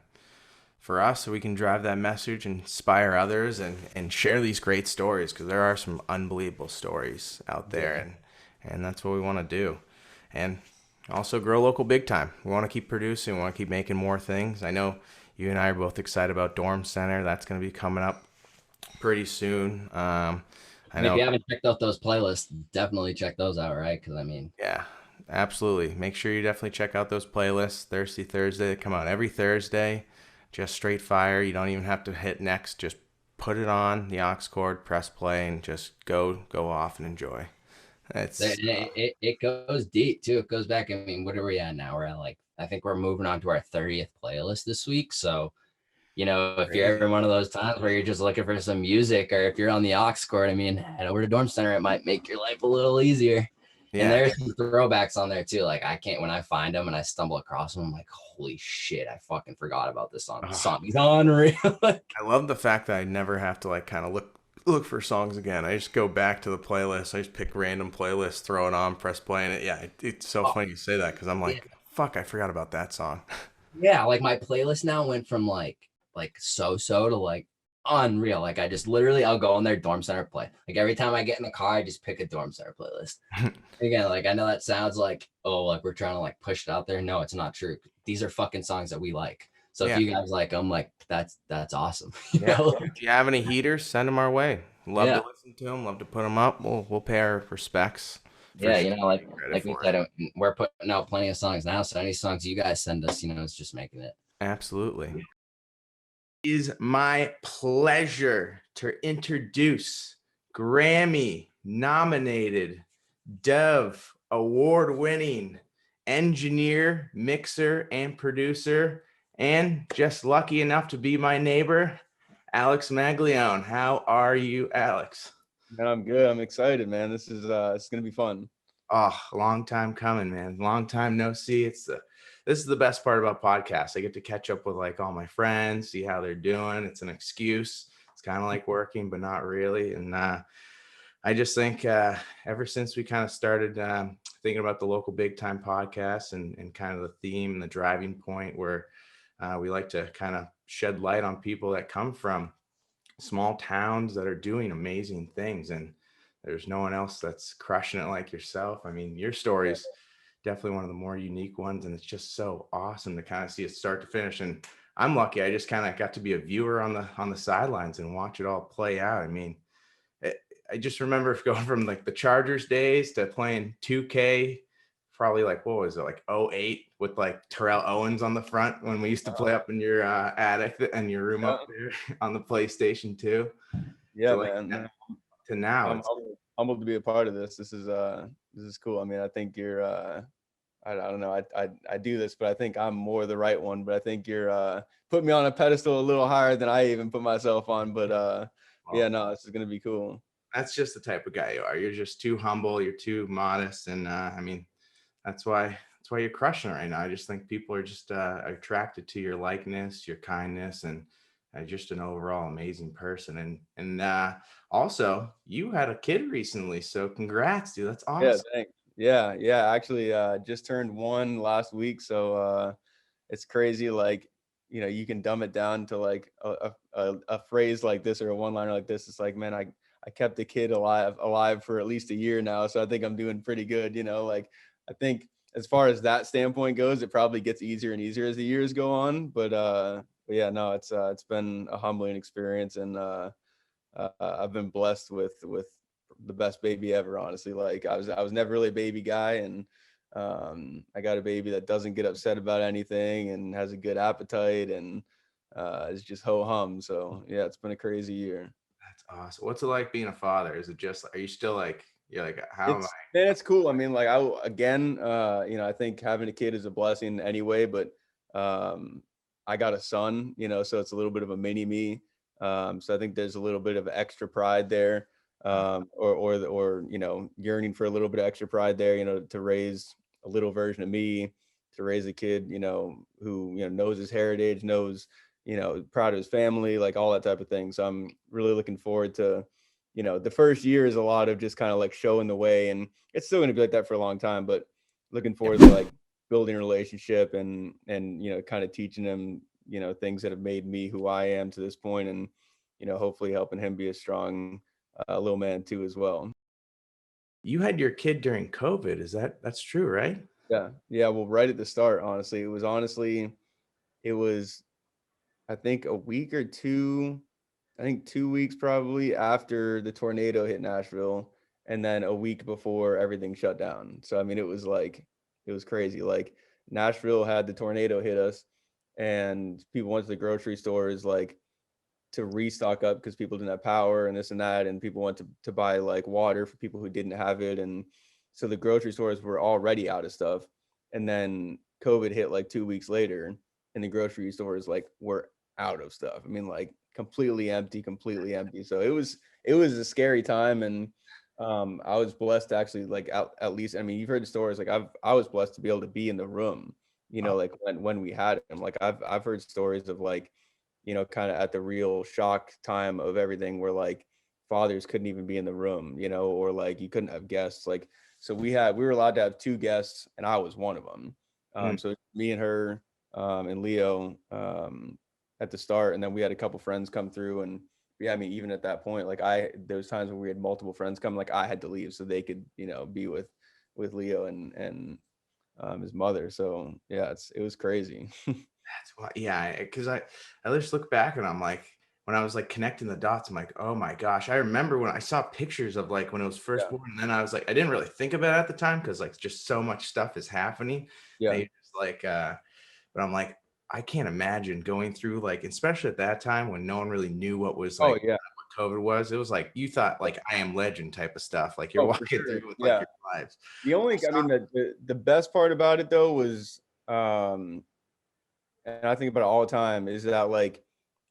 for us, so we can drive that message, inspire others, and share these great stories, because there are some unbelievable stories out there, and that's what we want to do. And also grow local big time. We want to keep producing. We want to keep making more things. I know you and I are both excited about Dorm Center. That's going to be coming up pretty soon. I know. If you haven't checked out those playlists, definitely check those out, right? Because I mean, Yeah, absolutely. Make sure you definitely check out those playlists. Thirsty Thursday, they come out every Thursday. Just straight fire. You don't even have to hit next. Just put it on the aux cord, press play, and just go off and enjoy. it goes deep too. It goes back. I mean, what are we at now? We're at like, I think we're moving on to our 30th playlist this week. So, if you're ever one of those times where you're just looking for some music, or if you're on the aux cord, I mean, head over to Dorm Center. It might make your life a little easier. And Yeah, there's some throwbacks on there too. Like when I find them and I stumble across them, I'm like, holy shit, I fucking forgot about this song. This song is unreal. I love the fact that I never have to like kind of look for songs again. I just go back to the playlist. I just pick random playlists, throw it on, press play, and it's so funny you say that, because I'm like, fuck, I forgot about that song. Yeah, like my playlist now went from like so to like unreal. Like I just literally I'll go on their Dorm Center play. Like every time I get in the car, I just pick a Dorm Center playlist. Again, like I know that sounds like, oh, like we're trying to like push it out there. No, it's not true. These are fucking songs that we like. So if you guys like them, like that's awesome. If you have any heaters, send them our way. Love to Yeah. listen to them. Love to put them up. We'll pay our respects. Yeah, Sure. like we said, we're putting out plenty of songs now. So any songs you guys send us, it's just making it. Absolutely. It is my pleasure to introduce Grammy nominated, Dove award winning engineer, mixer, and producer, and just lucky enough to be my neighbor, Alex Maglione. How are you, Alex? Man, I'm good. I'm excited, man. This is it's gonna be fun. Oh, long time coming, man. Long time no see. This is the best part about podcasts. I get to catch up with like all my friends, see how they're doing. It's an excuse. It's kind of like working, but not really. And I just think ever since we kind of started thinking about the local big time podcast and kind of the theme and the driving point where we like to kind of shed light on people that come from small towns that are doing amazing things, and there's no one else that's crushing it like yourself. I mean, your story is definitely one of the more unique ones, and it's just so awesome to kind of see it start to finish. And I'm lucky, I just kind of got to be a viewer on the sidelines and watch it all play out. I mean, I just remember going from like the Chargers days to playing 2K, probably like, what was it, like 08, with like Terrell Owens on the front when we used to play up in your attic and your room up there on the PlayStation 2. Yeah, to like man. to now. I'm humbled to be a part of this. This is cool. I mean, I think you're I don't know. I do this, but I think I'm more the right one. But I think you're putting me on a pedestal a little higher than I even put myself on. But yeah, no, this is gonna be cool. That's just the type of guy you are. You're just too humble. You're too modest, and I mean, that's why you're crushing it right now. I just think people are just attracted to your likeness, your kindness, and just an overall amazing person. And also, you had a kid recently, so congrats, dude. That's awesome. Yeah, thanks. Yeah. Actually, just turned 1 last week, so it's crazy. Like, you can dumb it down to like a phrase like this or a one-liner like this. It's like, man, I kept the kid alive for at least a year now, so I think I'm doing pretty good. Like I think as far as that standpoint goes, it probably gets easier and easier as the years go on. But yeah, no, it's been a humbling experience, and I've been blessed with the best baby ever. Honestly, like I was never really a baby guy, and I got a baby that doesn't get upset about anything and has a good appetite, and is just ho hum. So yeah, it's been a crazy year. That's awesome. What's it like being a father? Is it just, are you still like, you're like, how am I? Man, it's cool. I mean, like I think having a kid is a blessing anyway, but I got a son, so it's a little bit of a mini me. So I think there's a little bit of extra pride there, or yearning for a little bit of extra pride there, to raise a little version of me, to raise a kid, who knows his heritage, knows, proud of his family, like all that type of thing. So I'm really looking forward to, the first year is a lot of just kind of like showing the way, and it's still going to be like that for a long time, but looking forward to like building a relationship and kind of teaching him, things that have made me who I am to this point, and hopefully helping him be a strong little man too as well. You had your kid during COVID. That's true, right? Yeah, well, right at the start, honestly, it was I think a week or two, I think 2 weeks probably after the tornado hit Nashville, and then a week before everything shut down. So I mean, it was crazy. Like Nashville had the tornado hit us, and people went to the grocery stores like to restock up because people didn't have power and this and that, and people went to buy like water for people who didn't have it, and so the grocery stores were already out of stuff, and then COVID hit like 2 weeks later, and the grocery stores like were out of stuff. I mean, like completely empty. So it was a scary time, and I was blessed to actually like at least, I mean, you've heard the stories, like I was blessed to be able to be in the room, like when we had him. Like I've heard stories of like, kind of at the real shock time of everything where like fathers couldn't even be in the room, or like you couldn't have guests. Like, so we were allowed to have two guests, and I was one of them. Mm. So me and her, and Leo, at the start, and then we had a couple friends come through, and yeah, I mean, even at that point, like there was times when we had multiple friends come, like I had to leave so they could, be with Leo and his mother. So yeah, it was crazy. That's why, yeah, because I just look back and I'm like, when I was like connecting the dots, I'm like, oh my gosh. I remember when I saw pictures of like when it was first Yeah. born, and then I was like, I didn't really think about it at the time because like just so much stuff is happening. And Yeah. you just like, but I'm like, I can't imagine going through like, especially at that time when no one really knew what was Oh like yeah. what COVID was. It was like you thought like I Am Legend type of stuff. Like you're Oh, for walking sure. through with like Yeah. your lives. The only, I mean, the best part about it though was, and I think about it all the time, is that like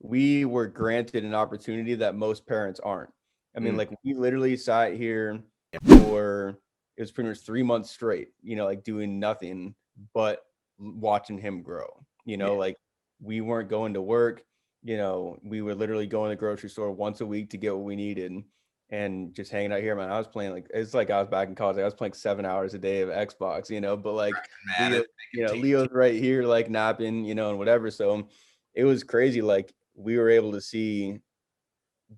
we were granted an opportunity that most parents aren't. I mean, Mm, like we literally sat here for, it was pretty much 3 months straight, like doing nothing but watching him grow. yeah. Like we weren't going to work. We were literally going to the grocery store once a week to get what we needed, and just hanging out here, man. I was playing, like, it's like I was back in college. Like, I was playing 7 hours a day of Xbox, but like Mad Leo, at making teams. Leo's right here, like napping, and whatever. So it was crazy. Like we were able to see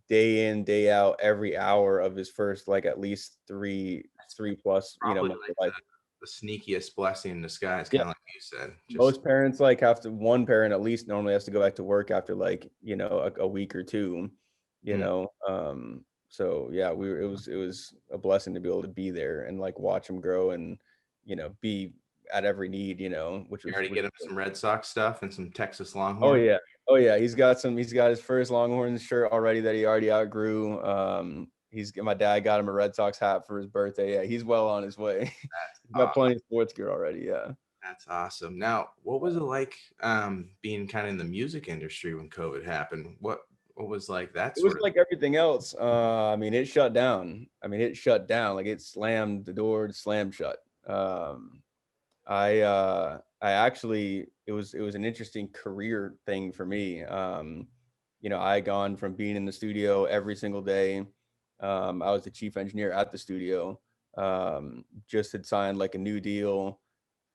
day in, day out, every hour of his first, like at least three plus, Probably months of like life. the sneakiest blessing in disguise, Yeah. kind of like you said. Just Most parents like one parent at least normally has to go back to work after like, a week or two, you mm, know. So yeah, it was a blessing to be able to be there and like watch him grow and, be at every need, which you was already get him some Red Sox stuff and some Texas oh Longhorn. yeah. Oh yeah. He's got his first Longhorns shirt already that he already outgrew. My dad got him a Red Sox hat for his birthday. Yeah, he's well on his way. He's got plenty of sports gear already. Yeah. That's awesome. Now, what was it like being kind of in the music industry when COVID happened? What was like that It was sort of like everything else. I mean, it shut down. It shut down. Like it slammed the door, slammed shut. I actually, it was an interesting career thing for me. I had gone from being in the studio every single day. I was the chief engineer at the studio. Just had signed like a new deal,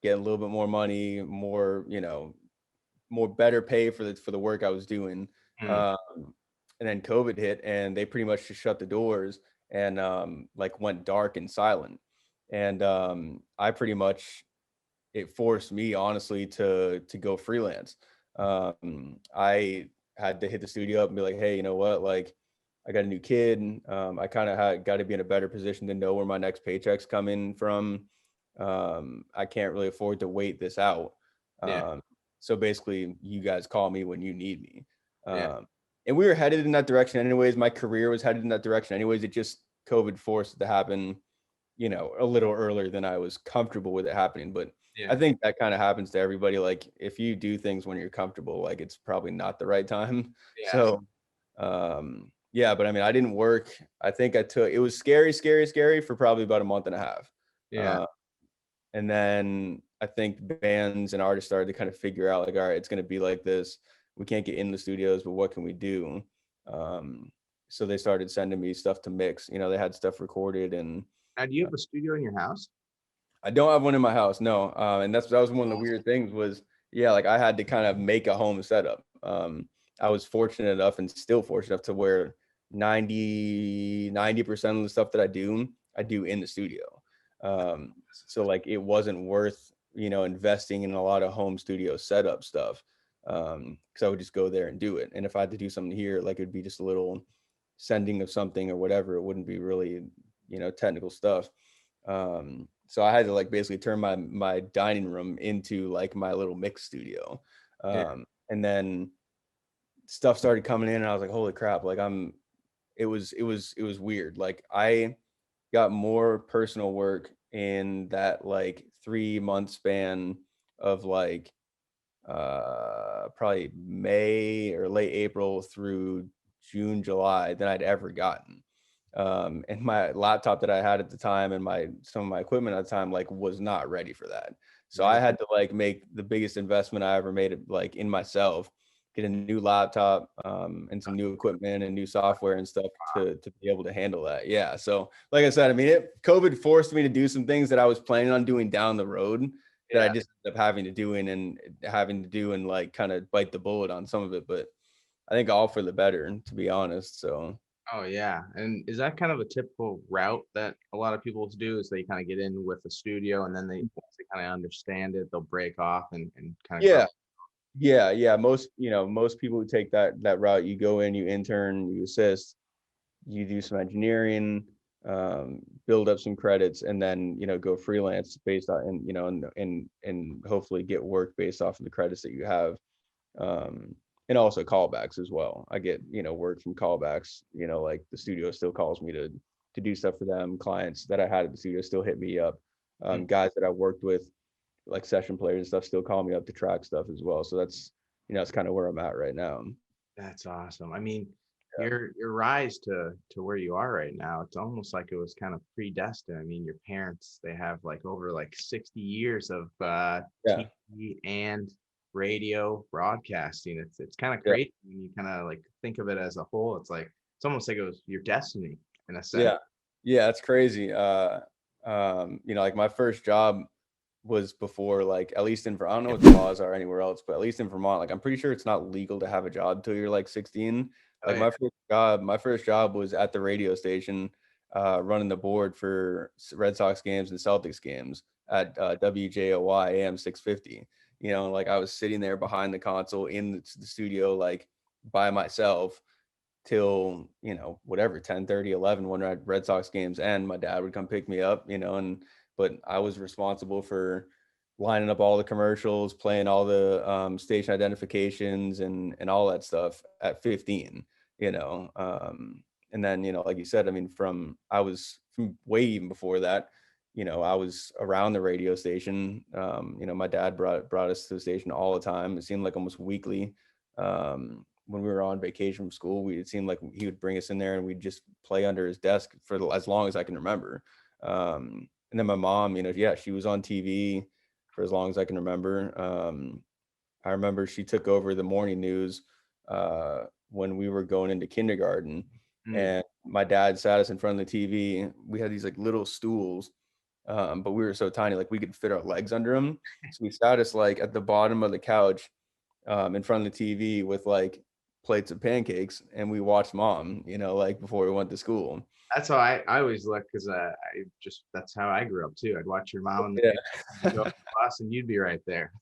getting a little bit more money, more, more better pay for the work I was doing. Mm, Um, and then COVID hit, and they pretty much just shut the doors and like went dark and silent. And I pretty much, it forced me honestly to go freelance. I had to hit the studio up and be like, hey, you know what? Like, I got a new kid. I kind of got to be in a better position to know where my next paycheck's coming from. I can't really afford to wait this out. yeah, So basically, you guys call me when you need me. yeah, And we were headed in that direction anyways. My career was headed in that direction anyways. It just, COVID forced it to happen, a little earlier than I was comfortable with it happening. But yeah, I think that kind of happens to everybody. Like if you do things when you're comfortable, like it's probably not the right time. yeah. So Yeah, but I mean, I didn't work. I think it was scary for probably about a month and a half. Yeah. And then I think bands and artists started to kind of figure out like, all right, it's going to be like this. We can't get in the studios, but what can we do? So they started sending me stuff to mix. You know, they had stuff recorded, and Now, do you have a studio in your house? I don't have one in my house, no. And that was one of the weird things was, yeah, like I had to kind of make a home setup. I was fortunate enough and still fortunate enough to where 90% of the stuff that I do in the studio. So like it wasn't worth, you know, investing in a lot of home studio setup stuff. Because I would just go there and do it. And if I had to do something here, like it'd be just a little sending of something or whatever, it wouldn't be really, you know, technical stuff. So I had to like basically turn my dining room into like my little mix studio. Yeah. And then stuff started coming in and I was like, holy crap, like it was weird. Like I got more personal work in that like 3 month span of like probably May or late April through June, July than I'd ever gotten. And my laptop that I had at the time and some of my equipment at the time like was not ready for that. So I had to like make the biggest investment I ever made like in myself, get a new laptop and some new equipment and new software and stuff to be able to handle that. Yeah. So like I said, I mean, COVID forced me to do some things that I was planning on doing down the road that I just ended up having to do and like kind of bite the bullet on some of it. But I think all for the better, to be honest. So Oh yeah. And is that kind of a typical route that a lot of people do is they kind of get in with the studio and then once they kind of understand it, they'll break off and kind of grow. yeah. Most people who take that route, you go in, you intern, you assist, you do some engineering, build up some credits, and then go freelance based on and hopefully get work based off of the credits that you have. And also callbacks as well. I get work from callbacks. Like the studio still calls me to do stuff for them. Clients that I had at the studio still hit me up. Guys that I worked with, like session players and stuff, still call me up to track stuff as well. So that's kind of where I'm at right now. That's awesome. I mean, your rise to where you are right now, it's almost like it was kind of predestined. I mean, your parents, they have like over like 60 years of Yeah. TV and radio broadcasting. It's kind of Yeah. crazy when you kind of like think of it as a whole. It's almost like it was your destiny in a sense. Yeah, it's crazy. Like my first job was before, like, at least in Vermont, I don't know what the laws are anywhere else, but at least in Vermont, like I'm pretty sure it's not legal to have a job till you're like 16. Oh, Like yeah. my first job was at the radio station, running the board for Red Sox games and Celtics games at WJOY AM 650. Like I was sitting there behind the console in the studio, like by myself till whatever 10:30, 11 when our Red Sox games end. My dad would come pick me up, but I was responsible for lining up all the commercials, playing all the station identifications and all that stuff at 15. And then like you said, I mean, I was from way even before that. I was around the radio station. My dad brought us to the station all the time. It seemed like almost weekly. When we were on vacation from school, it seemed like he would bring us in there and we'd just play under his desk for as long as I can remember. And then my mom, she was on TV for as long as I can remember. I remember she took over the morning news when we were going into kindergarten, and my dad sat us in front of the TV. We had these like little stools, but we were so tiny, like we could fit our legs under them. So we sat us like at the bottom of the couch in front of the TV with like plates of pancakes, and we watched mom, like before we went to school. That's how I always look because that's how I grew up too. I'd watch your mom and you'd go to the bus and you'd be right there.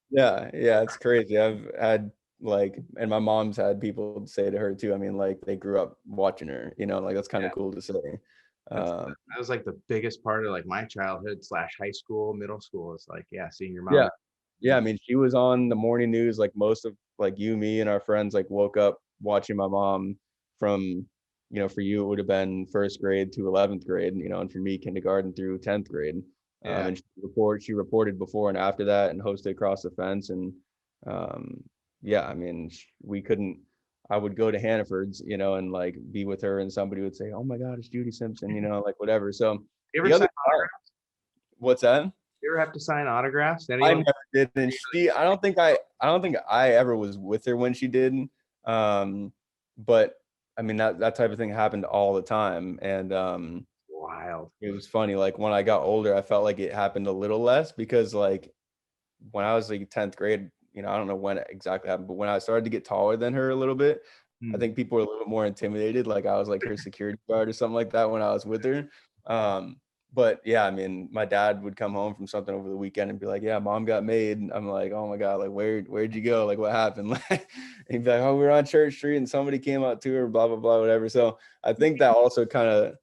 Yeah, it's crazy. I've had like, and my mom's had people say to her too. I mean, like they grew up watching her, like that's kind of cool to say. That was like the biggest part of like my childhood / high school, middle school. It's like, seeing your mom. Yeah. I mean, she was on the morning news. Like most of like you, me, and our friends like woke up watching my mom from, for you, it would have been first grade to 11th grade, and for me, kindergarten through 10th grade. And she reported before and after that and hosted Across the Fence. And I mean, we couldn't, I would go to Hannaford's, you know, and like be with her, and somebody would say, "Oh my God, it's Judy Simpson," you know, like whatever. So You ever the other sign autographs? what's that? You ever have to sign autographs? I Anyone? never did, and I don't think I ever was with her when she did. But I mean that type of thing happened all the time, and Wild. it was funny. Like when I got older, I felt like it happened a little less because like when I was like 10th grade, you know, I don't know when it exactly happened, but when I started to get taller than her a little bit, I think people were a little bit more intimidated. Like I was like her security guard or something like that when I was with her. But yeah, I mean, my dad would come home from something over the weekend and be like, "Yeah, mom got made." And I'm like, "Oh my God, like where'd you go? Like what happened?" Like he'd be like, "Oh, we were on Church Street and somebody came out to her, blah blah blah, whatever." So I think that also kind of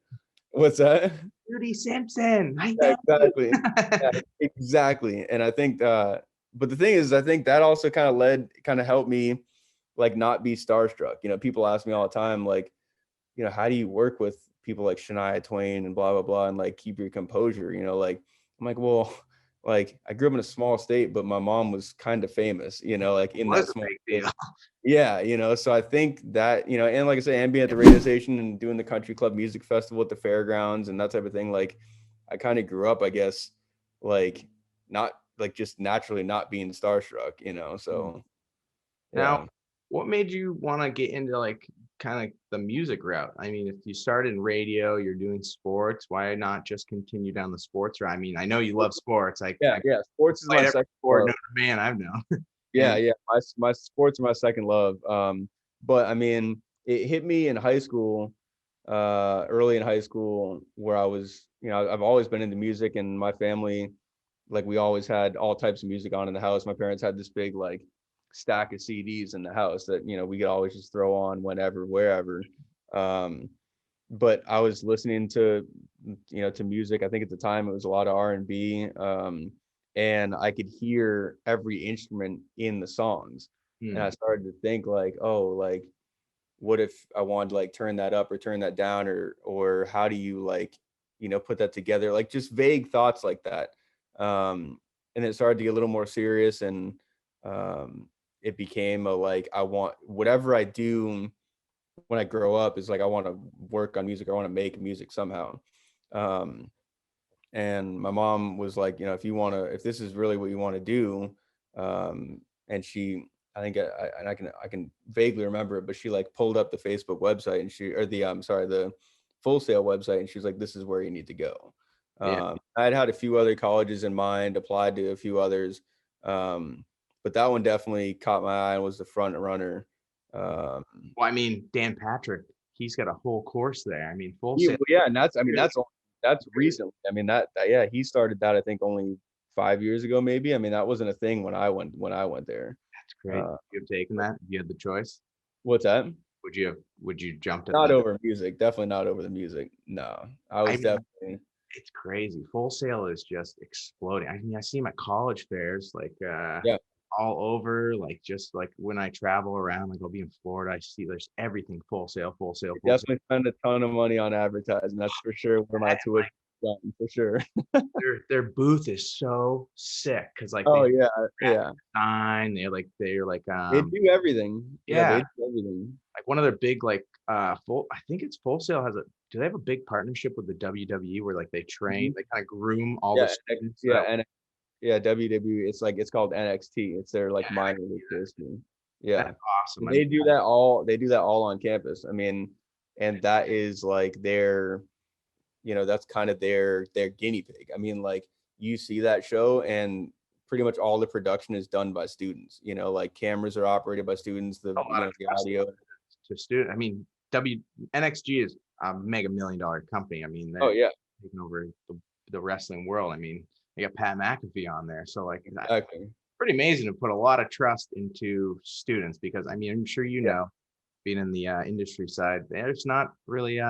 what's that? Judy Simpson. I Yeah, know exactly. you. Yeah, exactly. And I think but the thing is I think that also kind of helped me like not be starstruck. You know, people ask me all the time, like, you know, how do you work with people like Shania Twain and blah blah blah and like keep your composure? You know, like I'm like, well, like I grew up in a small state, but my mom was kind of famous, you know, like in that Was a small big state. deal. Yeah, you know, so I think that, you know, and like I say, and being at the radio station and doing the country club music festival at the fairgrounds and that type of thing, like I kind of grew up, I guess, like not like just naturally not being starstruck, you know. So Now, yeah. what made you want to get into like kind of the music route? I mean, if you started in radio, you're doing sports, why not just continue down the sports route? I mean, I know you love sports. Yeah, I yeah. Sports is played my every second sport love. known to man I've known. Yeah, And yeah. My sports are my second love. But I mean, it hit me in high school, early in high school, where I was, you know, I've always been into music, and my family, like, we always had all types of music on in the house. My parents had this big like stack of CDs in the house that, you know, we could always just throw on whenever, wherever. Um, but I was listening to, you know, to music. I think at the time it was a lot of R&B, and I could hear every instrument in the songs. And I started to think like, oh, like what if I wanted to like turn that up or turn that down, or how do you like, you know, put that together? Like just vague thoughts like that. And it started to get a little more serious, and it became a like I want whatever I do when I grow up is like I want to work on music. I want to make music somehow. Um, and my mom was like, you know, if this is really what you want to do, and she, I think and I can vaguely remember it, but she like pulled up the Facebook website and the Full Sail website, and she's like, this is where you need to go. yeah. I'd had a few other colleges in mind, applied to a few others, but that one definitely caught my eye and was the front runner. Um, Well, I mean, Dan Patrick, he's got a whole course there. I mean, Full Yeah, Sail. well, yeah, and that's recently. I mean yeah, he started that I think only 5 years ago, maybe. I mean that wasn't a thing when I went there. That's great. Uh, You have taken that if you had the choice. what's that? Would you jumped at Not that? over music, definitely not over the music. No, I I was mean, definitely it's crazy. Full Sail is just exploding. I mean, I see them at college fairs, like yeah. all over. Like just like when I travel around, like I'll be in Florida, I see there's everything Full Sail, Full Sail, They Full Sail. definitely spend a ton of money on advertising. That's for sure where my tuition is going, for sure. Their booth is so sick because like they Oh have yeah, graphic yeah. design. They're like They do everything. Yeah, yeah, they do everything. like one of their big like full. I think it's Full Sail has a. Do they have a big partnership with the WWE where like they train, Mhm. they kind of groom all the Yeah, students yeah, that and yeah, WWE. It's called NXT. It's their like minor league basically. Yeah. that's awesome. I mean, They do that all on campus. I mean, and that is like their, you know, that's kind of their guinea pig. I mean, like you see that show and pretty much all the production is done by students. You know, like cameras are operated by students, a lot of the trust audio. to student. I mean, W NXG is a mega $1 million company. I mean, Oh they're yeah, taking over the wrestling world. I mean, they got Pat McAfee on there, so like that's exactly. pretty amazing to put a lot of trust into students because I mean, I'm sure you Yeah. know, being in the industry side, there's not really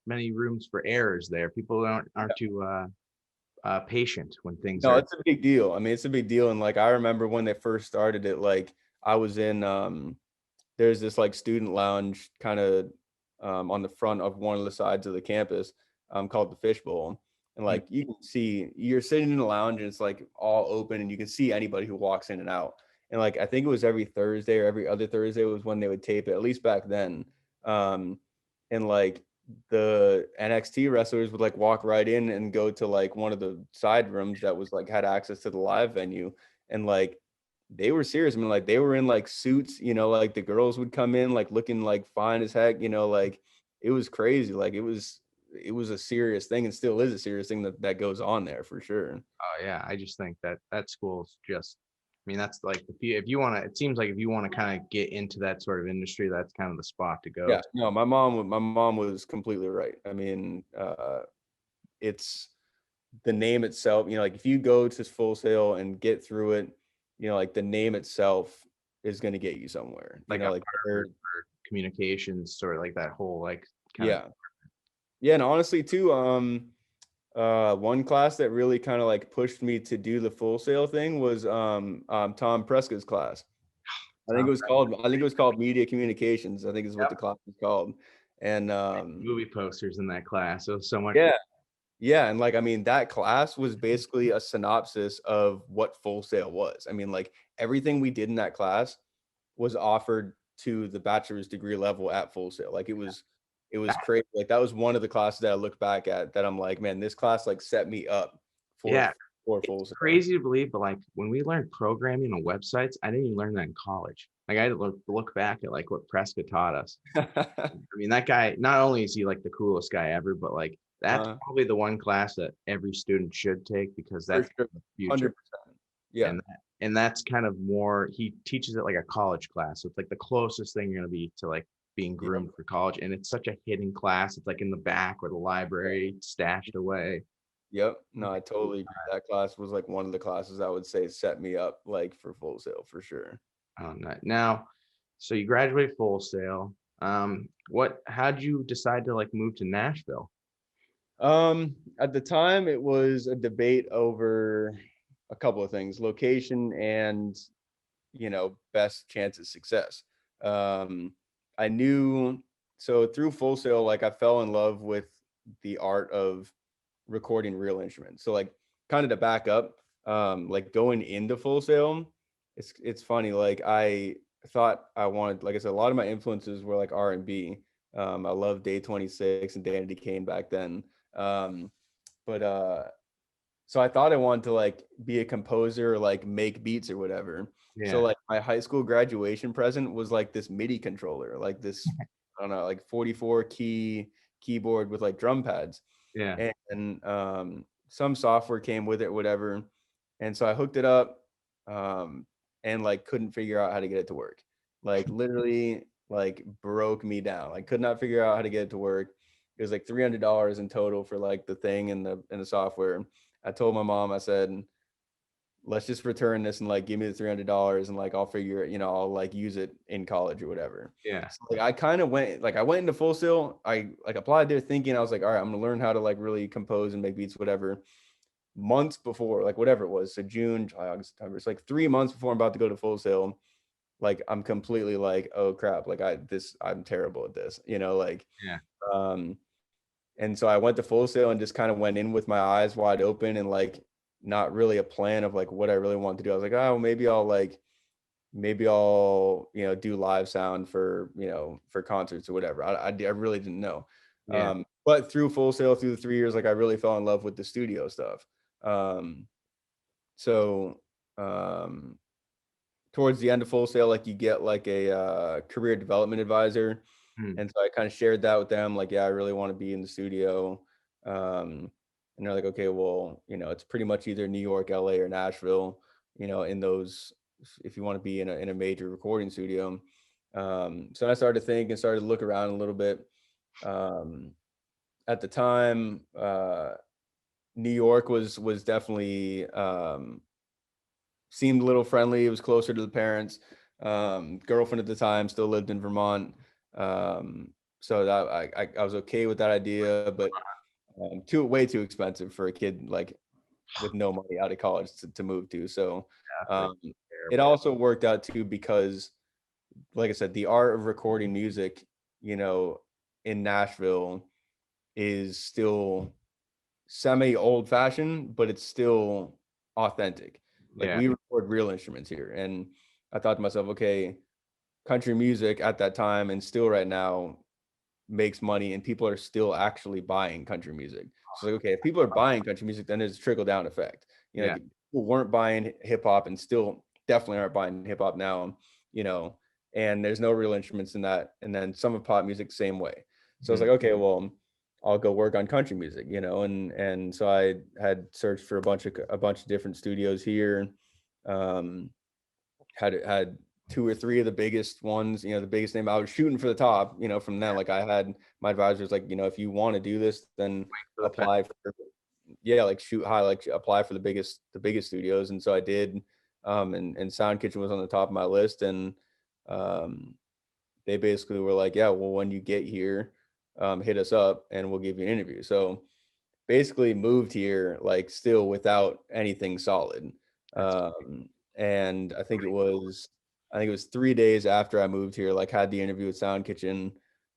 many rooms for errors there. People aren't too patient when things No, are. it's a big deal. I mean, it's a big deal. And like I remember when they first started it, like I was in there's this like student lounge kind of on the front of one of the sides of the campus called the Fishbowl. And Hmm. like you can see you're sitting in the lounge and it's like all open and you can see anybody who walks in and out. and like I think it was every Thursday or every other Thursday was when they would tape it, at least back then. And like the NXT wrestlers would like walk right in and go to like one of the side rooms that was like had access to the live venue, and like they were serious. I mean, like they were in like suits, you know, like the girls would come in like looking like fine as heck, you know, like it was crazy. Like it was a serious thing, and still is a serious thing that goes on there for sure. Oh yeah, I just think that school's just. I mean, that's like if you want to. It seems like if you want to kind of get into that sort of industry, that's kind of the spot to go. Yeah, no, my mom was completely right. I mean, it's the name itself, you know, like if you go to Full Sail and get through it, you know, like the name itself is going to get you somewhere, you Like know, a like Harvard for communications, sort of like that whole like kind yeah. Yeah. And honestly too, one class that really kind of like pushed me to do the Full Sail thing was Tom Prescott's class. of Tom I think it was called Media Communications. I think is what the Yep. class was called. And Movie posters in that class. It was so much. yeah, yeah, and like I mean, that class was basically a synopsis of what Full Sail was. I mean, like everything we did in that class was offered to the bachelor's degree level at Full Sail. Like it was crazy. Like that was one of the classes that I look back at that I'm like, man, this class like set me up for Yeah, Full it's Sail. crazy to believe, but like when we learned programming on websites, I didn't even learn that in college. Like I had to look back at like what Prescott taught us. I mean, that guy, not only is he like the coolest guy ever, but like that's probably the one class that every student should take because For that's sure. the future. 100%. Yeah. And that's kind of more, he teaches it like a college class. So it's like the closest thing you're going to be to like being groomed for college. And it's such a hidden class. It's like in the back or the library stashed away. Yep. No, I totally agree. That class was like one of the classes I would say set me up like for Full Sail for sure. Now, so you graduate Full Sail. How'd you decide to like move to Nashville? At the time it was a debate over a couple of things, location and, you know, best chance of success. I knew, so through Full Sail, like I fell in love with the art of recording real instruments. So like kind of to back up, like going into Full Sail, it's funny. Like I thought I wanted, like I said, a lot of my influences were like R&B. I loved Day 26 and Danity Kane back then. Um, but so I thought I wanted to like be a composer, or, like make beats or whatever. So Yeah. like my high school graduation present was like this MIDI controller, like this, I don't know, like 44 key keyboard with like drum pads. Yeah. And some software came with it, whatever. And so I hooked it up, and like couldn't figure out how to get it to work. Like literally like broke me down. Like could not figure out how to get it to work. It was like $300 in total for like the thing and the software. I told my mom, I said, let's just return this and like give me the $300 and like I'll figure it, you know, I'll like use it in college or whatever. Yeah. So, like I kind of I went into Full Sail. I like applied there thinking I was like, all right, I'm gonna learn how to like really compose and make beats, whatever. Months before, like whatever it was, so June, July, August, September. It's like 3 months before I'm about to go to Full Sail. Like I'm completely like, oh crap, like I'm terrible at this, you know, like Yeah. and so I went to Full Sail and just kind of went in with my eyes wide open and like not really a plan of like what I really want to do. I was like, oh, maybe I'll, you know, do live sound for, you know, for concerts or whatever. I really didn't know. Yeah. But through Full Sail, through the 3 years, like I really fell in love with the studio stuff. So towards the end of Full Sail, like you get like a career development advisor. And so I kind of shared that with them, like, yeah, I really want to be in the studio. And they're like, okay, well, you know, it's pretty much either New York, LA, or Nashville, you know, in those, if you want to be in a major recording studio. So I started to think and started to look around a little bit. At the time, New York was definitely seemed a little friendly. It was closer to the parents. Girlfriend at the time still lived in Vermont. So that I was okay with that idea, but way too expensive for a kid like with no money out of college to move to. So it also worked out too because, like I said, the art of recording music, you know, in Nashville is still semi old fashioned, but it's still authentic. Like Yeah. we record real instruments here, and I thought to myself, okay, country music at that time and still right now makes money, and people are still actually buying country music. So like, okay, if people are buying country music, then there's a trickle down effect. You know, Yeah. like, people weren't buying hip hop and still definitely aren't buying hip hop now, you know, and there's no real instruments in that. And then some of pop music, same way. So I was like, okay, well, I'll go work on country music, you know, and so I had searched for a bunch of different studios here. Um, had two or three of the biggest ones, you know, the biggest name. I was shooting for the top, you know, from that. Like I had my advisors like, you know, if you want to do this, then apply for, yeah, like shoot high, like apply for the biggest studios. And so I did. And Sound Kitchen was on the top of my list. And um they basically were like, yeah, well, when you get here, hit us up and we'll give you an interview. So basically moved here like still without anything solid. Um, and I think it was 3 days after I moved here, like had the interview with Sound Kitchen.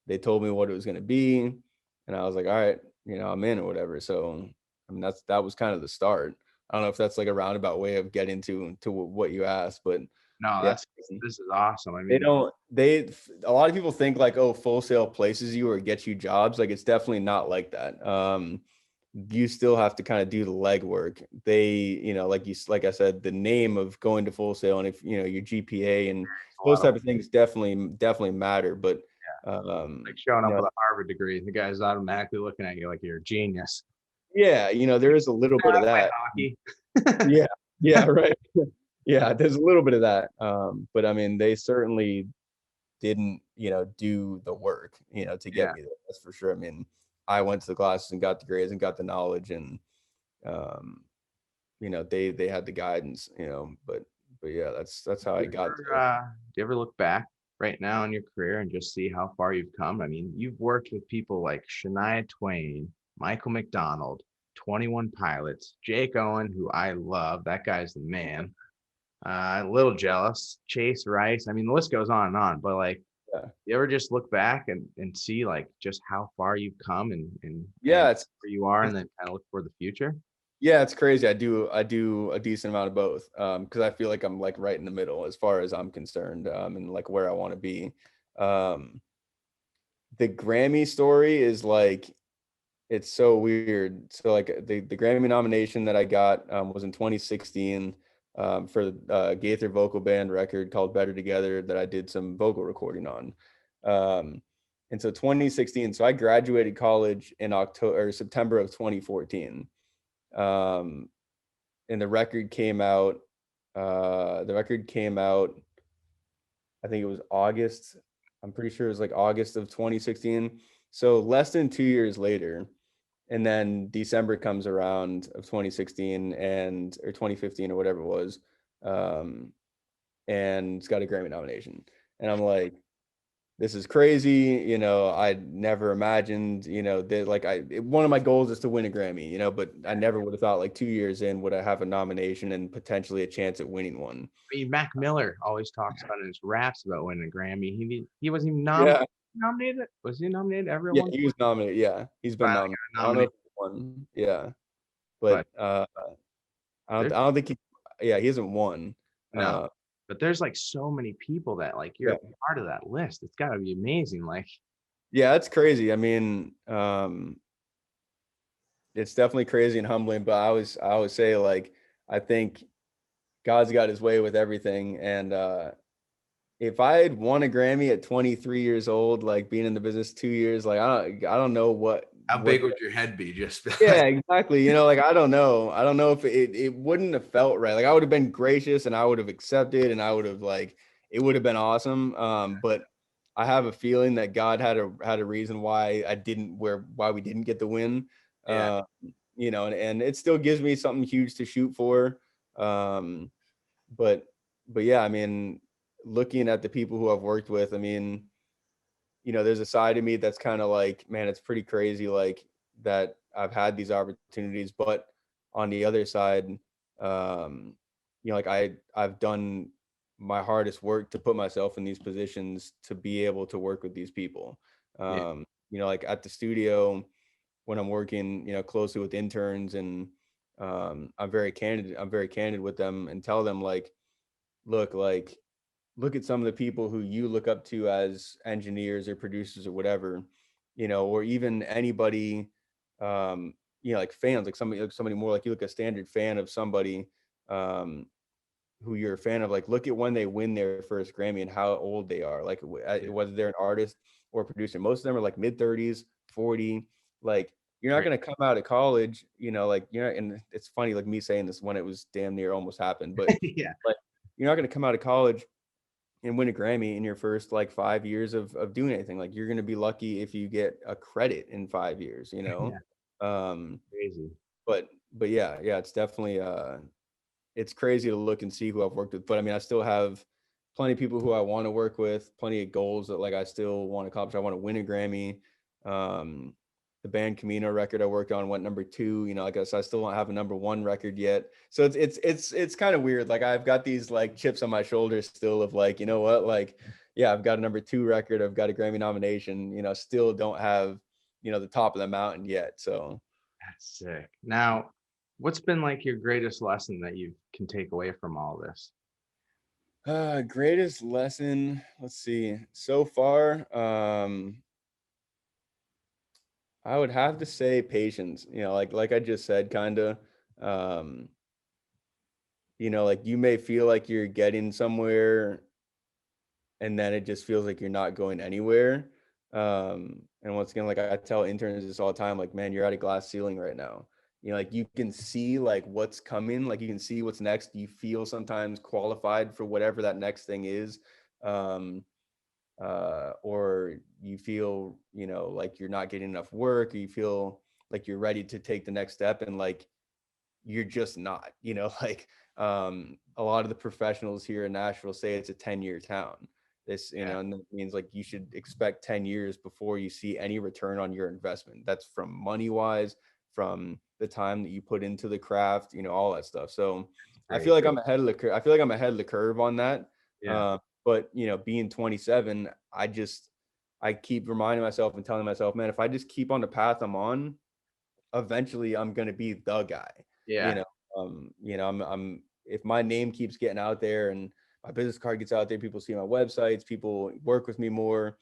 They told me what it was going to be, and I was like, all right, you know, I'm in or whatever. So I mean, that was kind of the start. I don't know if that's like a roundabout way of getting to what you asked, but No, yeah. this is awesome. I They mean, don't they A lot of people think like, oh, Full Sail places you or gets you jobs. Like it's definitely not like that. You still have to kind of do the legwork. They, you know, like I said, the name of going to Full Sail, and if you know your GPA and a those lot of, type of things definitely matter. But like showing you up know, with a Harvard degree, the guy's automatically looking at you like you're a genius. yeah, you know, there is a little bit of I play that. hockey. Yeah, yeah, right. Yeah, there's a little bit of that. But I mean, they certainly didn't, you know, do the work, you know, to get Yeah. me there. That's for sure. I mean, I went to the classes and got the grades and got the knowledge, and um, you know, they had the guidance, you know, but yeah, that's how I got to. Do you ever look back right now in your career and just see how far you've come? I mean, you've worked with people like Shania Twain, Michael McDonald, 21 Pilots, Jake Owen, who I love. That guy's the man. A little jealous. Chase Rice. I mean, the list goes on and on. But like, Yeah, you ever just look back and see like just how far you've come and yeah, where you are, and then kind of look for the future? yeah, it's crazy. I do a decent amount of both, because I feel like I'm like right in the middle as far as I'm concerned, and like where I want to be. Um, the Grammy story is like, it's so weird. So like the Grammy nomination that I got was in 2016, for Gaither vocal band record called Better Together that I did some vocal recording on. Um, and so 2016, so I graduated college in October or September of 2014. Um, and the record came out, I think it was August. I'm pretty sure it was like August of 2016. So less than 2 years later, and then December comes around of 2016 or 2015 or whatever it was, and it's got a Grammy nomination. And I'm like, this is crazy. You know, I never imagined, you know, that like one of my goals is to win a Grammy, you know, but I never would have thought like 2 years in would I have a nomination and potentially a chance at winning one. I mean, Mac Miller always talks about in his raps about winning a Grammy. He wasn't even Yeah. nominated. Was he nominated ever Yeah, one he was nominated. Yeah, he's been finally nominated. got I don't know if nominated? he won. Yeah, But but I there's don't think he. Yeah, he hasn't won. no, but there's like so many people that like you're Yeah, a part of that list. It's got to be amazing. Like, yeah, that's crazy. I mean, it's definitely crazy and humbling. But I always say like I think God's got His way with everything, and if I had won a Grammy at 23 years old, like being in the business 2 years, like I don't know how what big would your head be? Just yeah, exactly. You know, like I don't know. I don't know if it wouldn't have felt right. Like I would have been gracious and I would have accepted and I would have like it would have been awesome. But I have a feeling that God had a reason why we didn't get the win. yeah, Uh, you know, and it still gives me something huge to shoot for. Um, but yeah, I mean, looking at the people who I've worked with, I mean, you know, there's a side of me that's kind of like, man, it's pretty crazy, like that I've had these opportunities, but on the other side, um, you know, like I've done my hardest work to put myself in these positions to be able to work with these people. yeah, You know, like at the studio when I'm working, you know, closely with interns and I'm very candid with them and tell them like, look, like look at some of the people who you look up to as engineers or producers or whatever, you know, or even anybody, you know, like fans, like somebody more like you look a standard fan of somebody, um, who you're a fan of, like look at when they win their first Grammy and how old they are, like Yeah. whether they're an artist or a producer. Most of them are like mid 30s, 40. Like you're not Right. going to come out of college, you know, like you're not, and it's funny like me saying this when it was damn near almost happened, but Yeah. like you're not going to come out of college and win a Grammy in your first like 5 years of doing anything. Like you're going to be lucky if you get a credit in 5 years, you know. Yeah. um Crazy. but yeah, it's definitely it's crazy to look and see who I've worked with. But I mean, I still have plenty of people who I want to work with, plenty of goals that like I still want to accomplish. I want to win a Grammy. Um, the band Camino record I worked on went number 2. You know, like I said, I still don't have a number 1 record yet. So it's kind of weird. Like I've got these like chips on my shoulders still of like, you know what, like, yeah, I've got a number 2 record. I've got a Grammy nomination. You know, still don't have, you know, the top of the mountain yet. So That's sick. Now, what's been like your greatest lesson that you can take away from all this? greatest lesson, let's see. So far, I would have to say patience. You know, like I just said, kind of. Um, you know, like you may feel like you're getting somewhere, and then it just feels like you're not going anywhere. And once again, like I tell interns this all the time, like, man, you're at a glass ceiling right now. You know, like you can see like what's coming, like you can see what's next. You feel sometimes qualified for whatever that next thing is. Um, or you feel, you know, like you're not getting enough work, or you feel like you're ready to take the next step, and like you're just not, you know. Like a lot of the professionals here in Nashville say it's a 10-year town. This, you Yeah. know, and that means like you should expect 10 years before you see any return on your investment. That's from money wise, from the time that you put into the craft, you know, all that stuff. So I feel Great. like I'm ahead of the curve. I feel like I'm ahead of the curve on that. Yeah. But you know, being 27, I keep reminding myself and telling myself, man, if I just keep on the path I'm on, eventually I'm gonna be the guy. You Yeah. know, I'm if my name keeps getting out there and my business card gets out there, people see my websites, people work with me more.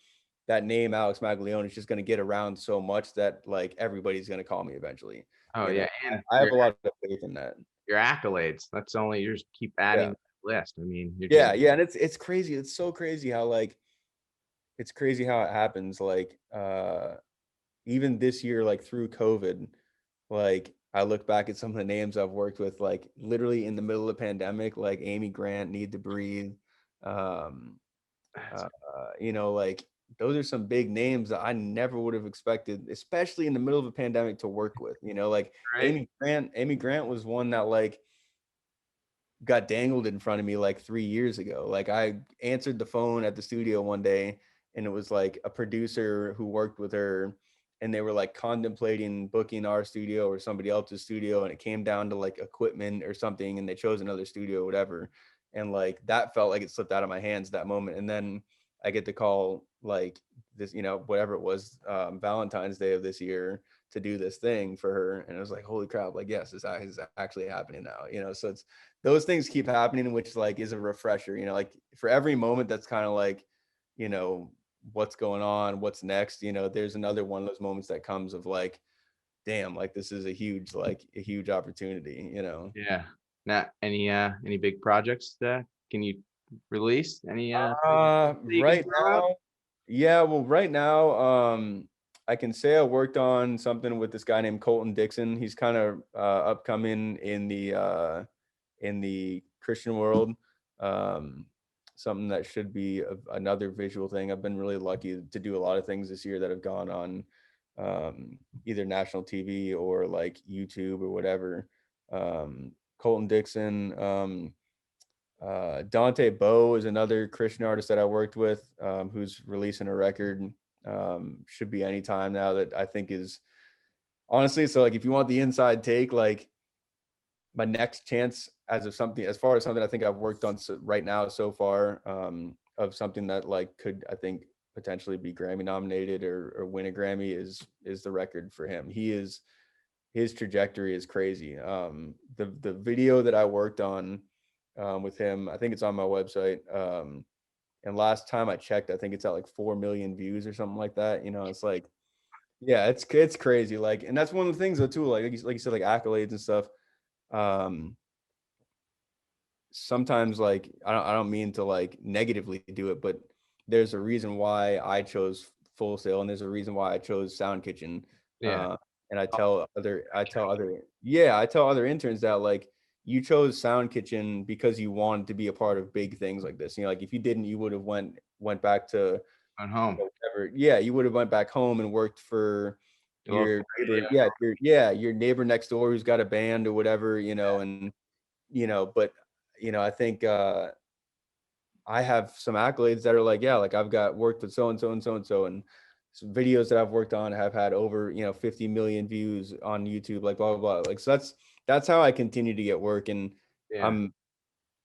That name, Alex Maglione, is just gonna get around so much that like everybody's gonna call me eventually. Oh, You know, yeah. And I have a lot of faith in that. your accolades. That's only you just keep Yeah, adding to the list. I mean, you're just yeah, and it's crazy. It's so crazy how like it's crazy how it happens. Like even this year, like through COVID, like I look back at some of the names I've worked with, like literally in the middle of the pandemic, like Amy Grant, Need to Breathe. Um, that's you know, like those are some big names that I never would have expected, especially in the middle of a pandemic, to work with. You know, like right. Amy Grant was one that like got dangled in front of me like 3 years ago. Like I answered the phone at the studio one day, and it was like a producer who worked with her, and they were like contemplating booking our studio or somebody else's studio, and it came down to like equipment or something, and they chose another studio or whatever. And like that felt like it slipped out of my hands that moment. And then I get to call like this, you know, whatever it was, Valentine's Day of this year, to do this thing for her. And it was like, holy crap, like, yes, this is actually happening now, you know? So it's, those things keep happening, which like is a refresher, you know, like for every moment that's kind of like, you know, what's going on, what's next, you know, there's another one of those moments that comes of like, damn, like this is a huge opportunity, you know. Yeah. Now, any big projects that can you release? Any that you can Right throw out? now, yeah, well, right now, I can say I worked on something with this guy named Colton Dixon. He's kind of upcoming in the Christian world. Um, something that should be another visual thing. I've been really lucky to do a lot of things this year that have gone on either national TV or like YouTube or whatever. Colton Dixon. Dante Bowe is another Christian artist that I worked with, who's releasing a record. Should be anytime now, that I think is honestly. So like, if you want the inside take, like my next chance as far as something I think I've worked on right now so far, of something that like could, I think, potentially be Grammy nominated or win a Grammy, is the record for him. His trajectory is crazy. The video that I worked on with him, I think it's on my website. And last time I checked, I think it's at like 4 million views or something like that. You know, it's like, yeah, it's crazy. Like, and that's one of the things though too, like you said, like accolades and stuff. Um, Sometimes like I don't mean to like negatively do it, but there's a reason why I chose Full Sail, and there's a reason why I chose Sound Kitchen. Yeah. And I tell other interns that like you chose Sound Kitchen because you wanted to be a part of big things like this. You know, like if you didn't, you would have went back to, At home. whatever. Yeah, you would have went back home and worked for Your local your neighbor. radio. Your neighbor next door who's got a band or whatever. You know, and but I think I have some accolades that are like, yeah, like I've got worked with so and so and so and so, and some videos that I've worked on have had over 50 million views on YouTube, like blah blah blah. Like, so that's how I continue to get work, and Yeah.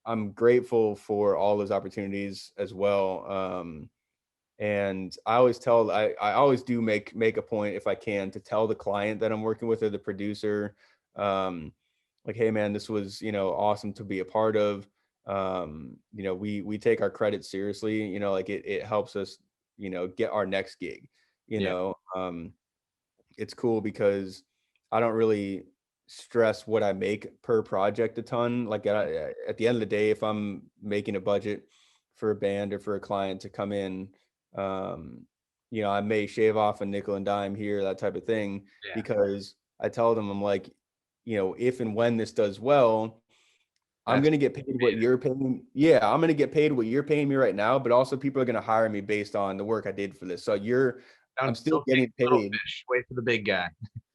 I'm grateful for all those opportunities as well. And I always do make a point, if I can, to tell the client that I'm working with or the producer, like, hey man, this was awesome to be a part of. We take our credit seriously. Like it helps us get our next gig. Yeah. It's cool because I don't really stress what I make per project a ton. Like at the end of the day, if I'm making a budget for a band or for a client to come in, I may shave off a nickel and dime here, that type of thing, Yeah. because I tell them, I'm like, if and when this does well, I'm That's going to get paid what you're paying. Yeah, I'm going to get paid what you're paying me right now, but also people are going to hire me based on the work I did for this. So I'm still getting little paid. fish, wait for the big guy.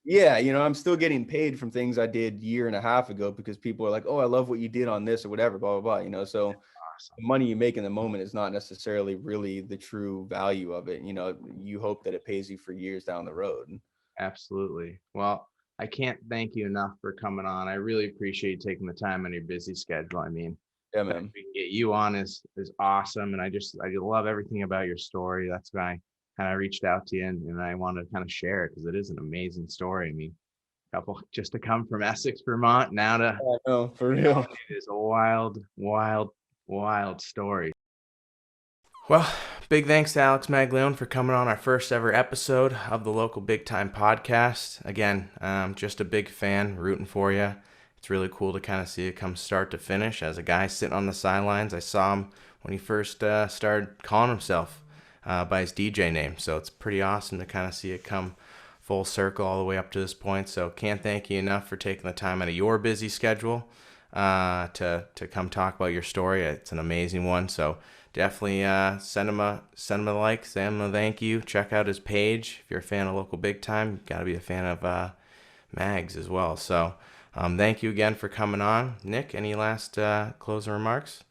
Yeah, I'm still getting paid from things I did year and a half ago because people are like, "Oh, I love what you did on this," or whatever, blah blah blah. So Awesome. the money you make in the moment is not necessarily really the true value of it. You hope that it pays you for years down the road. Absolutely. Well, I can't thank you enough for coming on. I really appreciate you taking the time on your busy schedule. I mean, Yeah, the fact man. we can get you on is awesome, and I love everything about your story. That's why I kind of reached out to you, and I wanted to kind of share it because it is an amazing story. I mean, couple just to come from Essex, Vermont, now to I know, for real. it is a wild, wild, wild story. Well, big thanks to Alex Maglione for coming on our first ever episode of the Local Big Time Podcast. Again, just a big fan, rooting for you. It's really cool to kind of see it come start to finish. As a guy sitting on the sidelines, I saw him when he first started calling himself by his DJ name. So it's pretty awesome to kind of see it come full circle all the way up to this point. So can't thank you enough for taking the time out of your busy schedule to come talk about your story. It's an amazing one. So definitely send him a like, send him a thank you. Check out his page if you're a fan of Local Big Time. You've got to be a fan of Mags as well. So thank you again for coming on. Nick, any last closing remarks?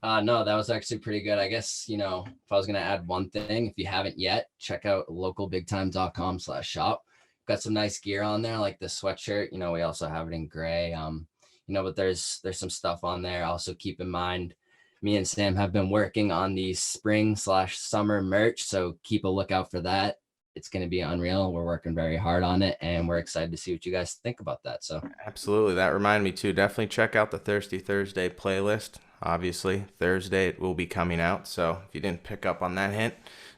No, that was actually pretty good. I guess, if I was going to add one thing, if you haven't yet, check out localbigtime.com/shop. Got some nice gear on there, like the sweatshirt. We also have it in gray. But there's some stuff on there. Also keep in mind, me and Sam have been working on the spring/summer merch. So keep a lookout for that. It's going to be unreal. We're working very hard on it, and we're excited to see what you guys think about that. So Absolutely. That reminded me too. Definitely check out the Thirsty Thursday playlist. Obviously, Thursday it will be coming out. So if you didn't pick up on that hint,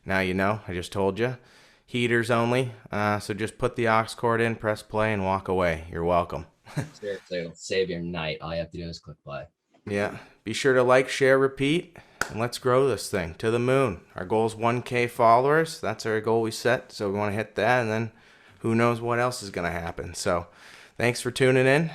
now you know. I just told you. Heaters only. So just put the aux cord in, press play, and walk away. You're welcome. seriously, it'll save your night. All you have to do is click play. Yeah. Be sure to like, share, repeat, and let's grow this thing to the moon. Our goal is 1K followers. That's our goal we set. So we want to hit that, and then who knows what else is going to happen. So thanks for tuning in.